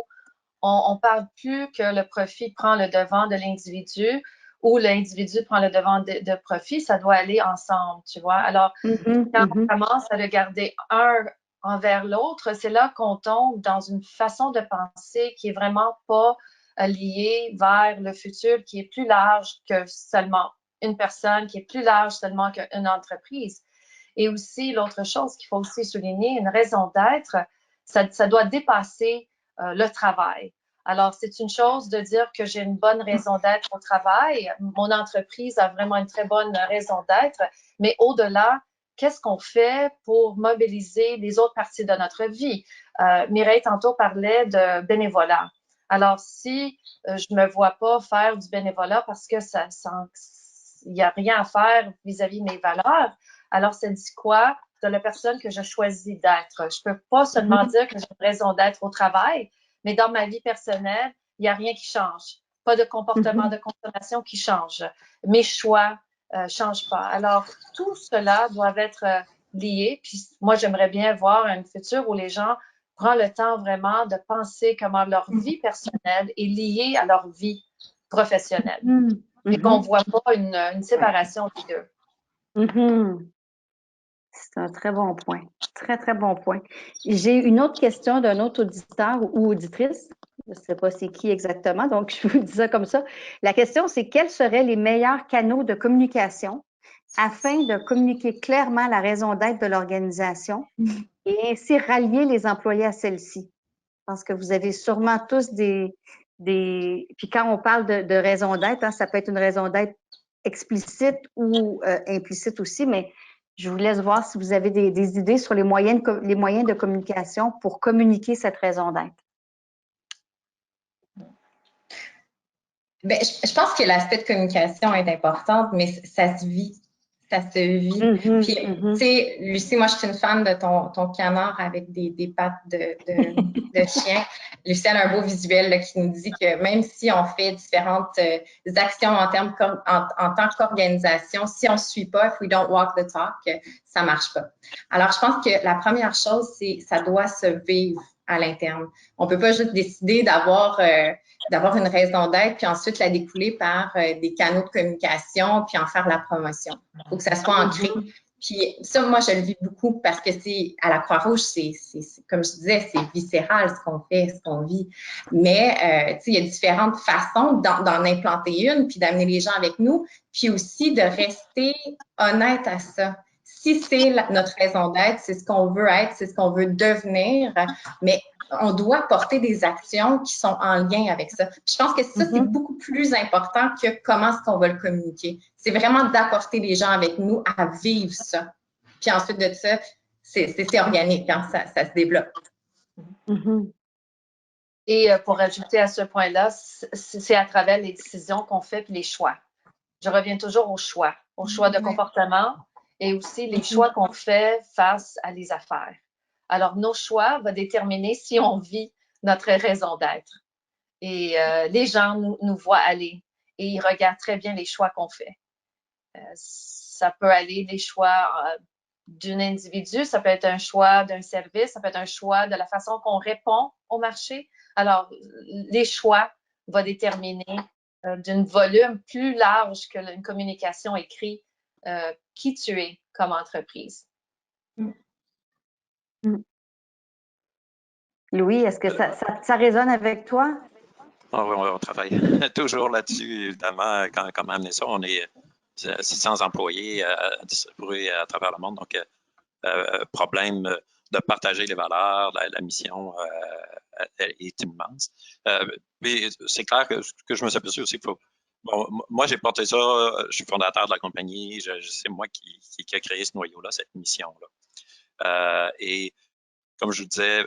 on parle plus que le profit prend le devant de l'individu ou l'individu prend le devant de profit. Ça doit aller ensemble, tu vois. Alors, quand on commence à le garder un envers l'autre, c'est là qu'on tombe dans une façon de penser qui est vraiment pas liée vers le futur, qui est plus large que seulement une personne, qui est plus large seulement qu'une entreprise. Et aussi, l'autre chose qu'il faut aussi souligner, une raison d'être, ça doit dépasser le travail. Alors, c'est une chose de dire que j'ai une bonne raison d'être au travail. Mon entreprise a vraiment une très bonne raison d'être. Mais au-delà, qu'est-ce qu'on fait pour mobiliser les autres parties de notre vie? Mireille, tantôt, parlait de bénévolat. Alors, si je ne me vois pas faire du bénévolat parce que il n'y a rien à faire vis-à-vis de mes valeurs, alors ça dit quoi de la personne que je choisis d'être? Je ne peux pas seulement dire que j'ai une raison d'être au travail, mais dans ma vie personnelle, il n'y a rien qui change. Pas de comportement de consommation qui change. Mes choix ne changent pas. Alors, tout cela doit être lié. Puis moi, j'aimerais bien voir un futur où les gens prennent le temps vraiment de penser comment leur vie personnelle est liée à leur vie professionnelle. Et qu'on ne voit pas une séparation des deux. C'est un très bon point. Très, très bon point. J'ai une autre question d'un autre auditeur ou auditrice. Je ne sais pas c'est qui exactement, donc je vous dis ça comme ça. La question, c'est quels seraient les meilleurs canaux de communication afin de communiquer clairement la raison d'être de l'organisation et ainsi rallier les employés à celle-ci? Parce que vous avez sûrement tous des... Puis quand on parle de raison d'être, ça peut être une raison d'être explicite ou implicite aussi, mais je vous laisse voir si vous avez des idées sur les moyens de communication pour communiquer cette raison d'être. Bien, je pense que l'aspect de communication est important, mais ça se vit. Ça se vit. Puis, tu sais, Lucie, moi, je suis une fan de ton canard avec des pattes de chien. Lucie, elle a un beau visuel là, qui nous dit que même si on fait différentes actions en tant qu'organisation, si on ne suit pas, if we don't walk the talk, ça ne marche pas. Alors, je pense que la première chose, c'est ça doit se vivre à l'interne. On ne peut pas juste décider d'avoir une raison d'être, puis ensuite la découler par des canaux de communication, puis en faire la promotion. Il faut que ça soit ancré. Puis ça, moi, je le vis beaucoup parce que c'est à la Croix-Rouge, c'est comme je disais, c'est viscéral ce qu'on fait, ce qu'on vit. Mais, tu sais, il y a différentes façons d'en implanter une, puis d'amener les gens avec nous, puis aussi de rester honnête à ça. Si c'est notre raison d'être, c'est ce qu'on veut être, c'est ce qu'on veut devenir, mais on doit porter des actions qui sont en lien avec ça. Je pense que ça, c'est beaucoup plus important que comment est-ce qu'on va le communiquer. C'est vraiment d'apporter les gens avec nous à vivre ça. Puis ensuite de ça, c'est organique quand ça se développe. Et pour ajouter à ce point-là, c'est à travers les décisions qu'on fait puis les choix. Je reviens toujours au choix de comportement et aussi les choix qu'on fait face à les affaires. Alors, nos choix vont déterminer si on vit notre raison d'être. Et les gens nous voient aller et ils regardent très bien les choix qu'on fait. Ça peut aller des choix d'un individu, ça peut être un choix d'un service, ça peut être un choix de la façon qu'on répond au marché. Alors, les choix vont déterminer d'un volume plus large que une communication écrite qui tu es comme entreprise. Louis, est-ce que ça résonne avec toi? Oh, oui, on travaille toujours là-dessus, évidemment. Comment amener ça? On est 600 employés distribués à travers le monde. Donc, problème de partager les valeurs, la mission est immense. Mais c'est clair que je me suis aperçu aussi qu'il faut. Bon, moi, j'ai porté ça, je suis fondateur de la compagnie, c'est moi qui a créé ce noyau-là, cette mission-là. Et comme je vous disais,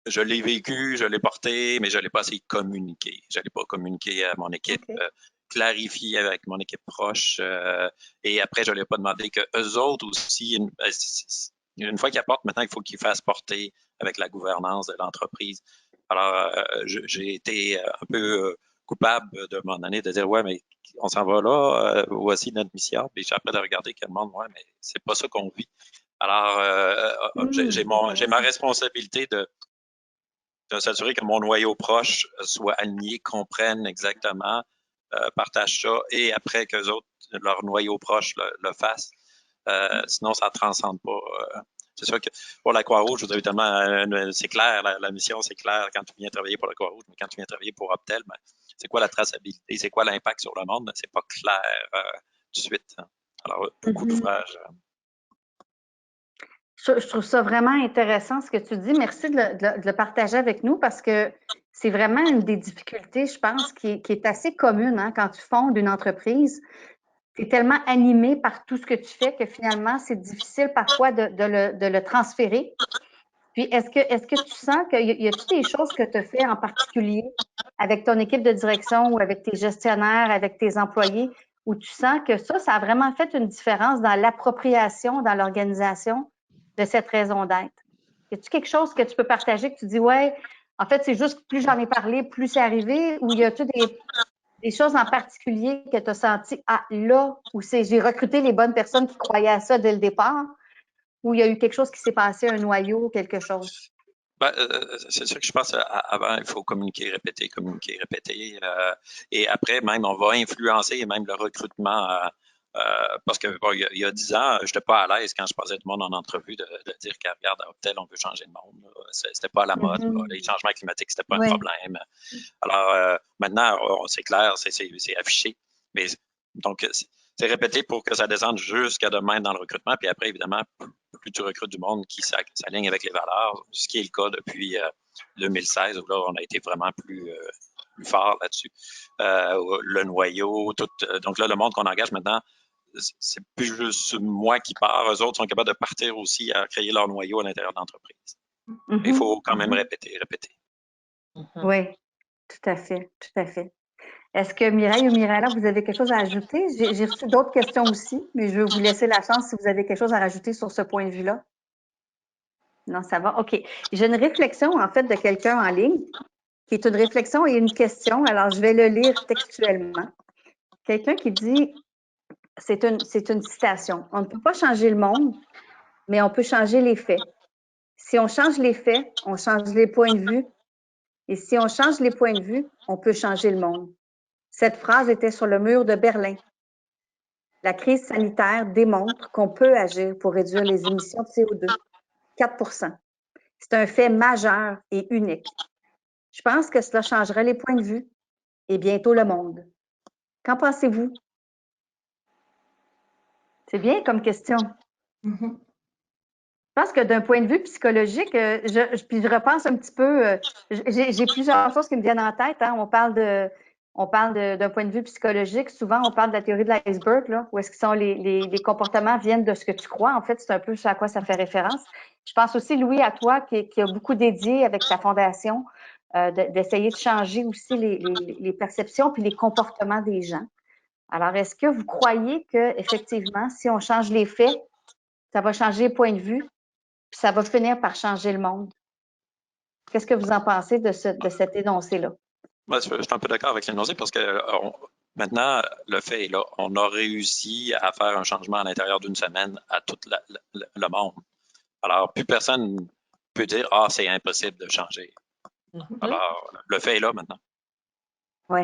je l'ai vécu, je l'ai porté, mais je ne l'ai pas assez communiqué. Je n'allais pas communiquer à mon équipe, clarifier avec mon équipe proche. Et après, je ne l'ai pas demandé qu'eux autres aussi, une fois qu'ils apportent, maintenant, il faut qu'ils fassent porter avec la gouvernance de l'entreprise. Alors, j'ai été un peu coupable de m'en donner, de dire, ouais, mais on s'en va là, voici notre mission. Puis après de regarder quel monde, ouais, mais c'est pas ça qu'on vit. Alors, j'ai ma responsabilité de s'assurer que mon noyau proche soit aligné, comprenne exactement, partage ça, et après qu'eux autres, leur noyau proche le fassent. Sinon, ça ne transcende pas. C'est sûr que pour la Croix-Rouge, je vous dirais tellement, c'est clair, la mission, c'est clair quand tu viens travailler pour la Croix-Rouge, mais quand tu viens travailler pour Optel, ben, c'est quoi la traçabilité, c'est quoi l'impact sur le monde? Ben, c'est pas clair tout de suite. Alors, beaucoup d'ouvrages. Je trouve ça vraiment intéressant ce que tu dis. Merci de le partager avec nous parce que c'est vraiment une des difficultés, je pense, qui est assez commune hein, quand tu fondes une entreprise. Tu es tellement animé par tout ce que tu fais que finalement, c'est difficile parfois de le transférer. Puis, est-ce que tu sens qu'il y a toutes des choses que tu as fait en particulier avec ton équipe de direction ou avec tes gestionnaires, avec tes employés, où tu sens que ça a vraiment fait une différence dans l'appropriation, dans l'organisation de cette raison d'être? Y a-t-il quelque chose que tu peux partager que tu dis, ouais, en fait, c'est juste que plus j'en ai parlé, plus c'est arrivé, ou y a-t-il des choses en particulier que tu as senti, ah, là, où j'ai recruté les bonnes personnes qui croyaient à ça dès le départ, ou il y a eu quelque chose qui s'est passé, un noyau, quelque chose? Ben, c'est sûr que je pense avant, il faut communiquer, répéter. Et après, même, on va influencer même le recrutement. Parce que bon, il y a 10 ans, je n'étais pas à l'aise quand je passais tout le monde en entrevue de dire qu'à regarde, à Optel, on veut changer le monde. C'était pas à la mode. Les changements climatiques, c'était pas un problème. Alors, maintenant, c'est clair, c'est affiché. Mais donc, c'est répété pour que ça descende jusqu'à demain dans le recrutement. Puis après, évidemment, plus tu recrutes du monde qui s'aligne avec les valeurs, ce qui est le cas depuis 2016, où là, on a été vraiment plus fort là-dessus. Le noyau, tout. Donc là, le monde qu'on engage maintenant, c'est plus juste moi qui pars. Eux autres sont capables de partir aussi à créer leur noyau à l'intérieur de l'entreprise. Il faut quand même répéter. Oui, tout à fait, tout à fait. Est-ce que Mireille ou Mirella, vous avez quelque chose à ajouter? J'ai reçu d'autres questions aussi, mais je vais vous laisser la chance si vous avez quelque chose à rajouter sur ce point de vue-là. Non, ça va? OK. J'ai une réflexion, en fait, de quelqu'un en ligne, qui est une réflexion et une question. Alors, je vais le lire textuellement. Quelqu'un qui dit, c'est une citation, « On ne peut pas changer le monde, mais on peut changer les faits. Si on change les faits, on change les points de vue. Et si on change les points de vue, on peut changer le monde. » Cette phrase était sur le mur de Berlin. La crise sanitaire démontre qu'on peut agir pour réduire les émissions de CO2. 4 %. C'est un fait majeur et unique. Je pense que cela changerait les points de vue et bientôt le monde. Qu'en pensez-vous? C'est bien comme question. Je pense que d'un point de vue psychologique, puis je repense un petit peu, j'ai plusieurs choses qui me viennent en tête. Hein. On parle d'un point de vue psychologique. Souvent, on parle de la théorie de l'iceberg, là, où est-ce que sont les comportements viennent de ce que tu crois. En fait, c'est un peu à quoi ça fait référence. Je pense aussi, Louis, à toi, qui a beaucoup dédié avec ta fondation, d'essayer de changer aussi les perceptions puis les comportements des gens. Alors, est-ce que vous croyez que effectivement, si on change les faits, ça va changer les points de vue, puis ça va finir par changer le monde? Qu'est-ce que vous en pensez de cet énoncé-là? Moi, je suis un peu d'accord avec l'énoncé parce que maintenant, le fait est là. On a réussi à faire un changement à l'intérieur d'une semaine à tout le monde. Alors, plus personne peut dire « Ah, c'est impossible de changer. » Alors, le fait est là maintenant. Oui.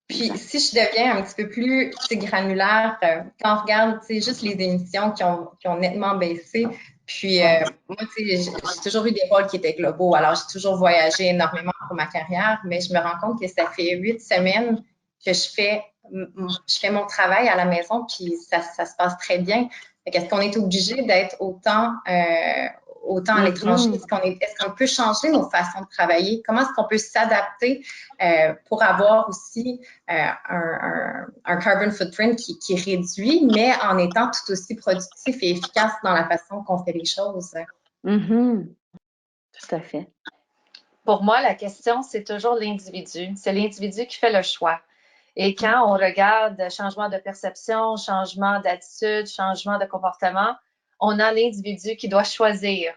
Puis, si je deviens un petit peu plus granulaire, quand on regarde juste les émissions qui ont nettement baissé, puis moi, j'ai toujours eu des rôles qui étaient globaux. Alors, j'ai toujours voyagé énormément pour ma carrière, mais je me rends compte que ça fait 8 semaines que je fais je fais mon travail à la maison, puis ça se passe très bien. Est-ce qu'on est obligé d'être autant à l'étranger? Est-ce qu'on peut changer nos façons de travailler? Comment est-ce qu'on peut s'adapter pour avoir aussi un carbon footprint qui réduit, mais en étant tout aussi productif et efficace dans la façon qu'on fait les choses? Tout à fait. Pour moi, la question, c'est toujours l'individu. C'est l'individu qui fait le choix. Et quand on regarde changement de perception, changement d'attitude, changement de comportement, on a l'individu qui doit choisir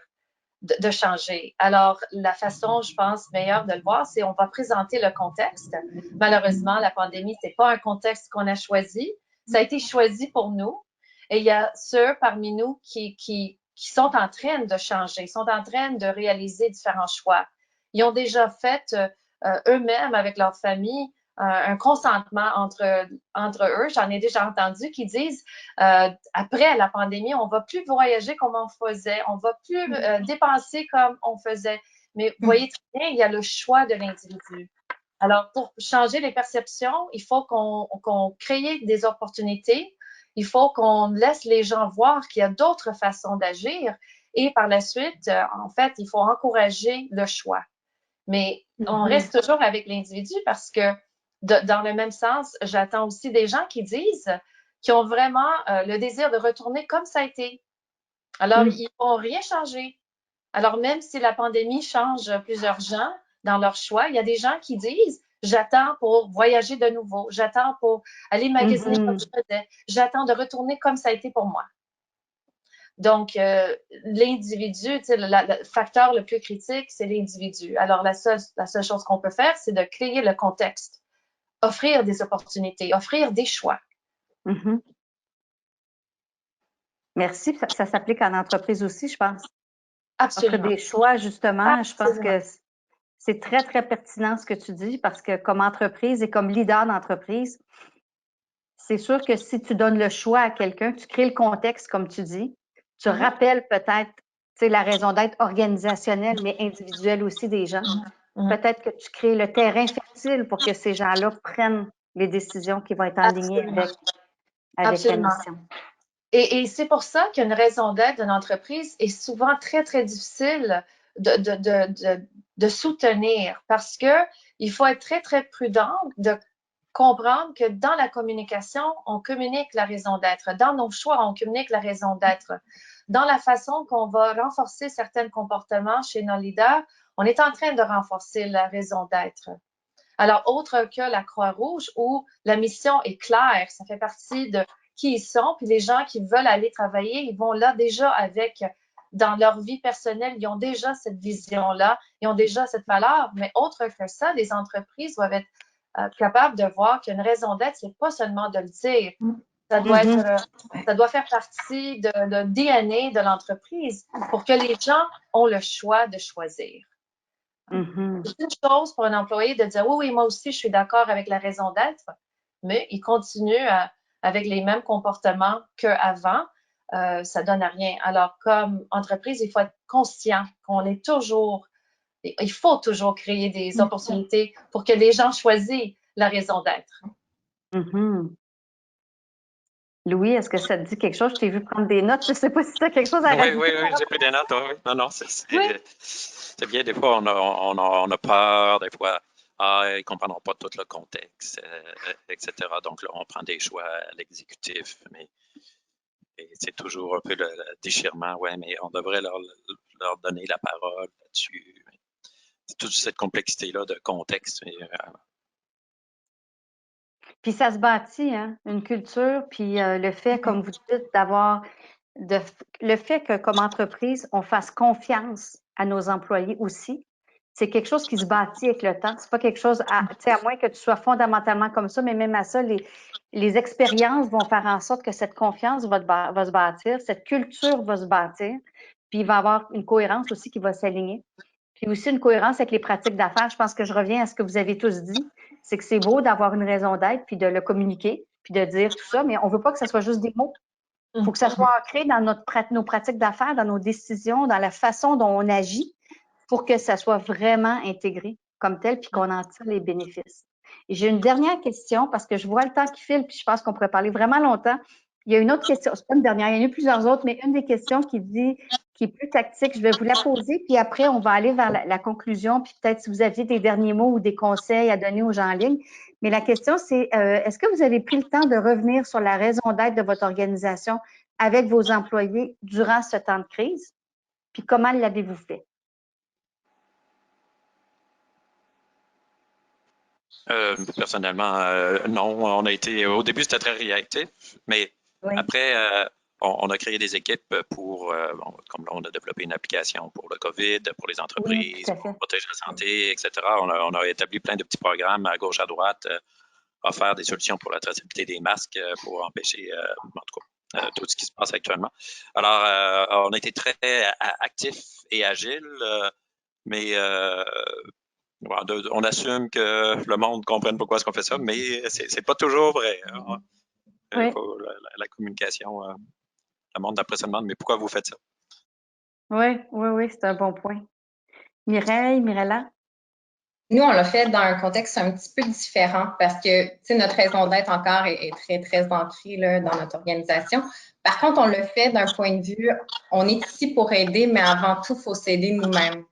de changer. Alors, la façon, je pense, meilleure de le voir, c'est on va présenter le contexte. Malheureusement, la pandémie, c'est pas un contexte qu'on a choisi. Ça a été choisi pour nous. Et il y a ceux parmi nous qui sont en train de changer, sont en train de réaliser différents choix. Ils ont déjà fait eux-mêmes avec leur famille un consentement entre eux. J'en ai déjà entendu qui disent après la pandémie, on va plus voyager comme on faisait, on va plus dépenser comme on faisait. Mais vous voyez très bien, il y a le choix de l'individu. Alors, pour changer les perceptions, il faut qu'on crée des opportunités. Il faut qu'on laisse les gens voir qu'il y a d'autres façons d'agir. Et par la suite, en fait, il faut encourager le choix. Mais on reste toujours avec l'individu parce que dans le même sens, j'attends aussi des gens qui disent qu'ils ont vraiment le désir de retourner comme ça a été. Alors, ils vont rien changer. Alors, même si la pandémie change plusieurs gens dans leur choix, il y a des gens qui disent j'attends pour voyager de nouveau, j'attends pour aller magasiner comme je faisais, j'attends de retourner comme ça a été pour moi. Donc, l'individu, le facteur le plus critique, c'est l'individu. Alors, la seule chose qu'on peut faire, c'est de créer le contexte, offrir des opportunités, offrir des choix. Merci. Ça s'applique en entreprise aussi, je pense. Absolument. Offrir des choix, justement. Je pense que c'est très, très pertinent ce que tu dis parce que comme entreprise et comme leader d'entreprise, c'est sûr que si tu donnes le choix à quelqu'un, tu crées le contexte, comme tu dis. Tu rappelles peut-être la raison d'être organisationnelle, mais individuelle aussi des gens. Peut-être que tu crées le terrain fertile pour que ces gens-là prennent les décisions qui vont être en ligne avec la mission. Et c'est pour ça qu'une raison d'être d'une entreprise est souvent très, très difficile de soutenir parce qu'il faut être très, très prudent de comprendre que dans la communication, on communique la raison d'être. Dans nos choix, on communique la raison d'être. Dans la façon qu'on va renforcer certains comportements chez nos leaders, on est en train de renforcer la raison d'être. Alors, autre que la Croix-Rouge, où la mission est claire, ça fait partie de qui ils sont, puis les gens qui veulent aller travailler, ils vont là déjà avec, dans leur vie personnelle, ils ont déjà cette vision-là, ils ont déjà cette valeur, mais autre que ça, les entreprises doivent être capables de voir qu'une raison d'être, c'est pas seulement de le dire, ça doit être, ça doit faire partie de DNA de l'entreprise pour que les gens ont le choix de choisir. C'est une chose pour un employé de dire oui, moi aussi, je suis d'accord avec la raison d'être, mais il continue avec les mêmes comportements qu'avant, ça donne à rien. Alors, comme entreprise, il faut être conscient il faut toujours créer des opportunités pour que les gens choisissent la raison d'être. Louis, est-ce que ça te dit quelque chose? Je t'ai vu prendre des notes. Je ne sais pas si tu as quelque chose à rajouter. Oui, j'ai pris des notes. Oui. Non, c'est bien. Des fois, on a peur. Des fois, ils ne comprendront pas tout le contexte, etc. Donc là, on prend des choix à l'exécutif. Mais c'est toujours un peu le déchirement. Oui, mais on devrait leur donner la parole là-dessus. C'est toute cette complexité-là de contexte. Puis ça se bâtit, hein, une culture, puis le fait, comme vous dites, le fait que comme entreprise, on fasse confiance à nos employés aussi, c'est quelque chose qui se bâtit avec le temps. C'est pas quelque chose, à moins que tu sois fondamentalement comme ça, mais même à ça, les expériences vont faire en sorte que cette confiance va se bâtir, cette culture va se bâtir, puis il va y avoir une cohérence aussi qui va s'aligner. Puis aussi une cohérence avec les pratiques d'affaires. Je pense que je reviens à ce que vous avez tous dit, c'est que c'est beau d'avoir une raison d'être, puis de le communiquer, puis de dire tout ça, mais on veut pas que ce soit juste des mots. Il faut que ça soit ancré dans nos pratiques d'affaires, dans nos décisions, dans la façon dont on agit, pour que ça soit vraiment intégré comme tel, puis qu'on en tire les bénéfices. Et j'ai une dernière question parce que je vois le temps qui file, puis je pense qu'on pourrait parler vraiment longtemps. Il y a une autre question, c'est pas une dernière, il y en a eu plusieurs autres, mais une des questions qui est plus tactique, je vais vous la poser, puis après, on va aller vers la conclusion, puis peut-être si vous aviez des derniers mots ou des conseils à donner aux gens en ligne. Mais la question, c'est, est-ce que vous avez pris le temps de revenir sur la raison d'être de votre organisation avec vos employés durant ce temps de crise? Puis comment l'avez-vous fait? Personnellement, non. Au début, c'était très réactif, mais Oui. après, on a créé des équipes comme là, on a développé une application pour le COVID, pour les Oui, entreprises, tout à pour fait. protéger la santé, etc. On a établi plein de petits programmes à gauche, à droite, offert des solutions pour la traçabilité des masques, pour empêcher, en tout cas, tout ce qui se passe actuellement. Alors, on a été très actifs et agiles, mais on assume que le monde ne comprenne pourquoi est-ce qu'on fait ça, mais c'est pas toujours vrai. Hein. Oui, La communication, le monde d'après se demande, mais pourquoi vous faites ça? oui, c'est un bon point. Mireille, Mirella? Nous, on l'a fait dans un contexte un petit peu différent parce que, tu sais, notre raison d'être encore est très, très ancrée là, dans notre organisation. Par contre, on le fait d'un point de vue, on est ici pour aider, mais avant tout, il faut s'aider nous-mêmes.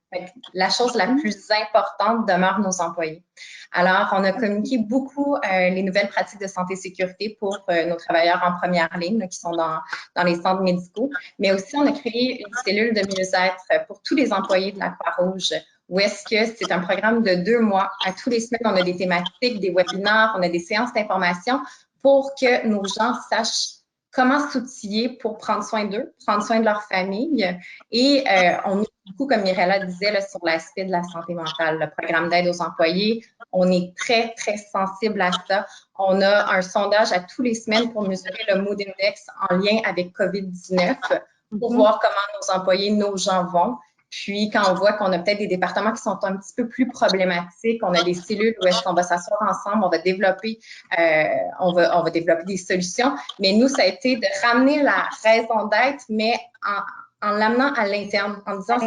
La chose la plus importante demeure nos employés. Alors, on a communiqué beaucoup les nouvelles pratiques de santé et sécurité pour nos travailleurs en première ligne là, qui sont dans les centres médicaux, mais aussi on a créé une cellule de mieux-être pour tous les employés de la Croix-Rouge où est-ce que c'est un programme de 2 mois. À tous les semaines, on a des thématiques, des webinaires, on a des séances d'information pour que nos gens sachent comment s'outiller pour prendre soin d'eux, prendre soin de leur famille. Et on est beaucoup, comme Mirella disait, là, sur l'aspect de la santé mentale, le programme d'aide aux employés. On est très, très sensible à ça. On a un sondage à tous les semaines pour mesurer le mood index en lien avec COVID-19 pour voir comment nos employés, nos gens vont. Puis, quand on voit qu'on a peut-être des départements qui sont un petit peu plus problématiques, on a des cellules où est-ce qu'on va s'asseoir ensemble, on va développer des solutions. Mais nous, ça a été de ramener la raison d'être, mais en l'amenant à l'interne, en disant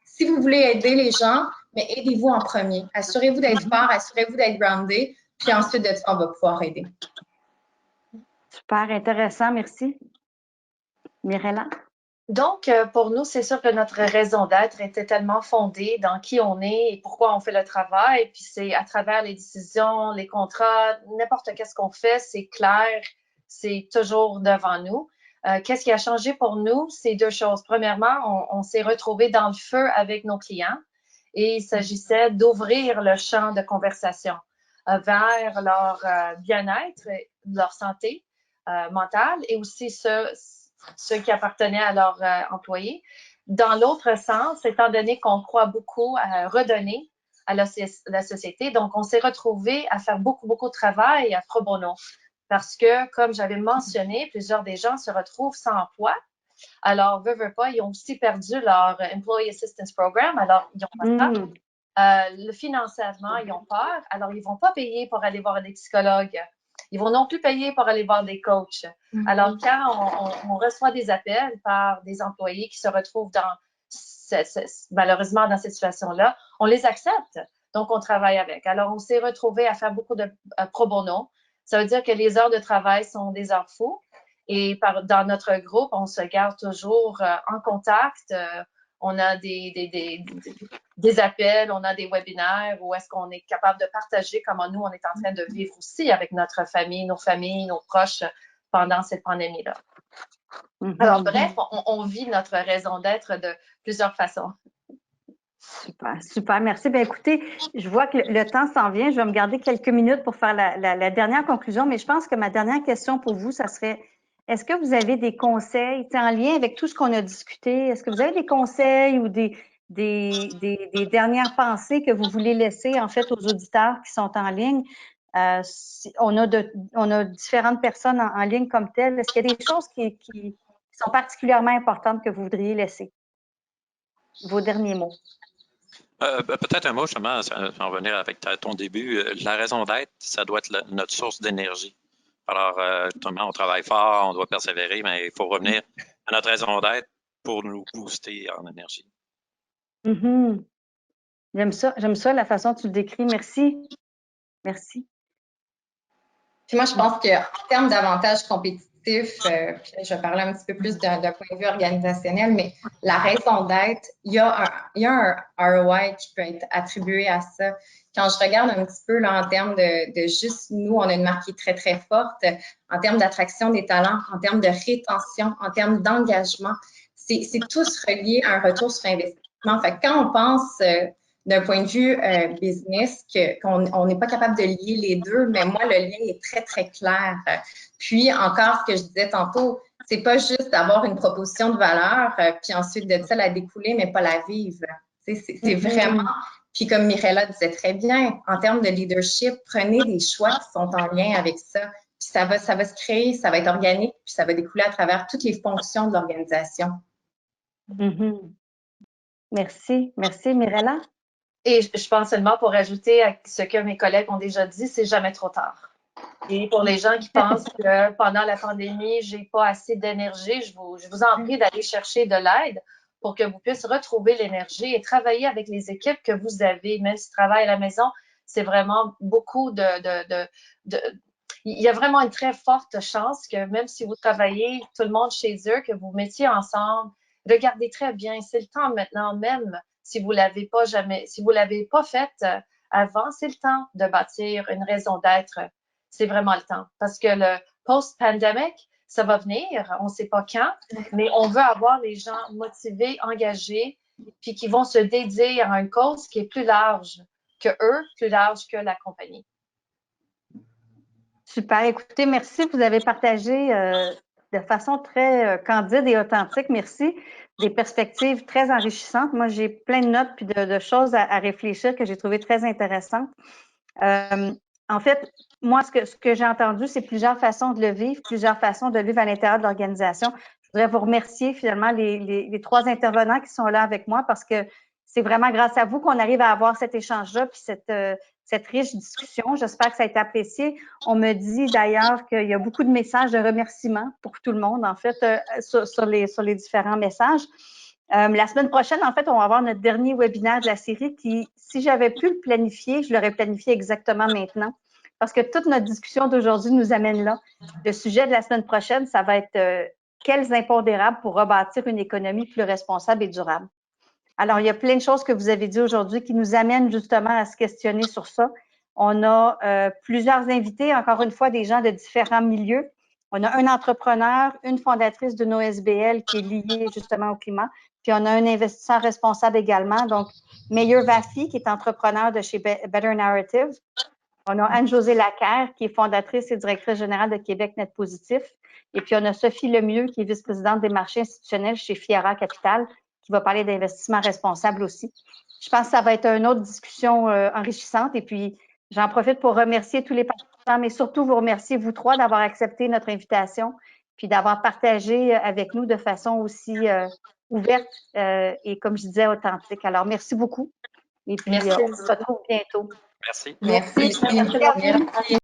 si vous voulez aider les gens, mais aidez-vous en premier. Assurez-vous d'être fort, assurez-vous d'être groundé, puis ensuite de ça, on va pouvoir aider. Super intéressant, merci. Mirella? Donc, pour nous, c'est sûr que notre raison d'être était tellement fondée dans qui on est et pourquoi on fait le travail. Puis c'est à travers les décisions, les contrats, n'importe qu'est-ce qu'on fait, c'est clair, c'est toujours devant nous. Qu'est-ce qui a changé pour nous? C'est deux choses. Premièrement, on s'est retrouvés dans le feu avec nos clients et il s'agissait d'ouvrir le champ de conversation vers leur bien-être, leur santé mentale et aussi ceux qui appartenaient à leurs employés. Dans l'autre sens, étant donné qu'on croit beaucoup à redonner à la société, donc on s'est retrouvé à faire beaucoup, beaucoup de travail à pro bono parce que, comme j'avais mentionné, plusieurs des gens se retrouvent sans emploi. Alors, veut pas, ils ont aussi perdu leur Employee Assistance Program, alors ils n'ont pas ça. Le financièrement, ils ont peur, alors ils ne vont pas payer pour aller voir des psychologues. Ils vont non plus payer pour aller voir des coachs. Alors, quand on reçoit des appels par des employés qui se retrouvent malheureusement dans cette situation-là, on les accepte. Donc, on travaille avec. Alors, on s'est retrouvé à faire beaucoup de pro bono. Ça veut dire que les heures de travail sont des heures fous. Et dans notre groupe, on se garde toujours en contact. On a des appels, on a des webinaires où est-ce qu'on est capable de partager comment nous, on est en train de vivre aussi avec notre famille, nos proches pendant cette pandémie-là. Alors, bref, on vit notre raison d'être de plusieurs façons. Super, super. Merci. Bien, écoutez, je vois que le temps s'en vient. Je vais me garder quelques minutes pour faire la dernière conclusion, mais je pense que ma dernière question pour vous, ça serait, est-ce que vous avez des conseils en lien avec tout ce qu'on a discuté? Est-ce que vous avez des conseils ou des dernières pensées que vous voulez laisser, en fait, aux auditeurs qui sont en ligne? On a différentes personnes en ligne comme telles. Est-ce qu'il y a des choses qui sont particulièrement importantes que vous voudriez laisser? Vos derniers mots. Peut-être un mot, justement, sans revenir avec ton début. La raison d'être, ça doit être notre source d'énergie. Alors, on travaille fort, on doit persévérer, mais il faut revenir à notre raison d'être pour nous booster en énergie. J'aime ça la façon dont tu le décris. Merci. Merci. Puis moi, je pense qu'en termes d'avantages compétitifs, puis je vais parler un petit peu plus d'un point de vue organisationnel, mais la raison d'être, il y a un ROI qui peut être attribué à ça. Quand je regarde un petit peu là, en termes de juste nous, on a une marque qui est très, très forte, en termes d'attraction des talents, en termes de rétention, en termes d'engagement, c'est tous relié à un retour sur investissement. Fait que quand on pense d'un point de vue business, qu'on n'est pas capable de lier les deux, mais moi, le lien est très, très clair. Puis, encore, ce que je disais tantôt, c'est pas juste d'avoir une proposition de valeur, puis ensuite de ça, la découler, mais pas la vivre. C'est vraiment, puis comme Mirella disait très bien, en termes de leadership, prenez des choix qui sont en lien avec ça. Puis ça va se créer, ça va être organique, puis ça va découler à travers toutes les fonctions de l'organisation. Merci. Merci, Mirella. Et je pense seulement pour ajouter à ce que mes collègues ont déjà dit, c'est jamais trop tard. Et pour les gens qui pensent que pendant la pandémie, j'ai pas assez d'énergie, je vous en prie d'aller chercher de l'aide pour que vous puissiez retrouver l'énergie et travailler avec les équipes que vous avez, même si travail à la maison, c'est vraiment beaucoup il y a vraiment une très forte chance que même si vous travaillez tout le monde chez eux, que vous mettiez ensemble, regardez très bien, c'est le temps maintenant même, si vous l'avez pas fait avant, c'est le temps de bâtir une raison d'être. C'est vraiment le temps. Parce que le post-pandemic, ça va venir, on ne sait pas quand, mais on veut avoir les gens motivés, engagés, puis qui vont se dédier à une cause qui est plus large que eux, plus large que la compagnie. Super. Écoutez, merci. Vous avez partagé de façon très candide et authentique. Merci. Des perspectives très enrichissantes. Moi, j'ai plein de notes puis de choses à réfléchir que j'ai trouvées très intéressantes. En fait, moi, ce que j'ai entendu, c'est plusieurs façons de le vivre, plusieurs façons de le vivre à l'intérieur de l'organisation. Je voudrais vous remercier finalement les trois intervenants qui sont là avec moi parce que c'est vraiment grâce à vous qu'on arrive à avoir cet échange-là puis cette riche discussion. J'espère que ça a été apprécié. On me dit d'ailleurs qu'il y a beaucoup de messages de remerciements pour tout le monde, en fait, sur les différents messages. La semaine prochaine, en fait, on va avoir notre dernier webinaire de la série qui, si j'avais pu le planifier, je l'aurais planifié exactement maintenant parce que toute notre discussion d'aujourd'hui nous amène là. Le sujet de la semaine prochaine, ça va être quels impondérables pour rebâtir une économie plus responsable et durable. Alors, il y a plein de choses que vous avez dit aujourd'hui qui nous amènent justement à se questionner sur ça. On a plusieurs invités, encore une fois, des gens de différents milieux. On a un entrepreneur, une fondatrice d'une OSBL qui est liée justement au climat. Puis, on a un investisseur responsable également, donc Meyer Vafi, qui est entrepreneur de chez Better Narrative. On a Anne-Josée Lacaire, qui est fondatrice et directrice générale de Québec Net Positif. Et puis, on a Sophie Lemieux, qui est vice-présidente des marchés institutionnels chez Fiera Capital, qui va parler d'investissement responsable aussi. Je pense que ça va être une autre discussion enrichissante. Et puis, j'en profite pour remercier tous les participants, mais surtout vous remercier, vous trois, d'avoir accepté notre invitation, puis d'avoir partagé avec nous de façon aussi ouverte et, comme je disais, authentique. Alors, merci beaucoup. Et puis, on se retrouve bientôt. Merci. Merci. Merci.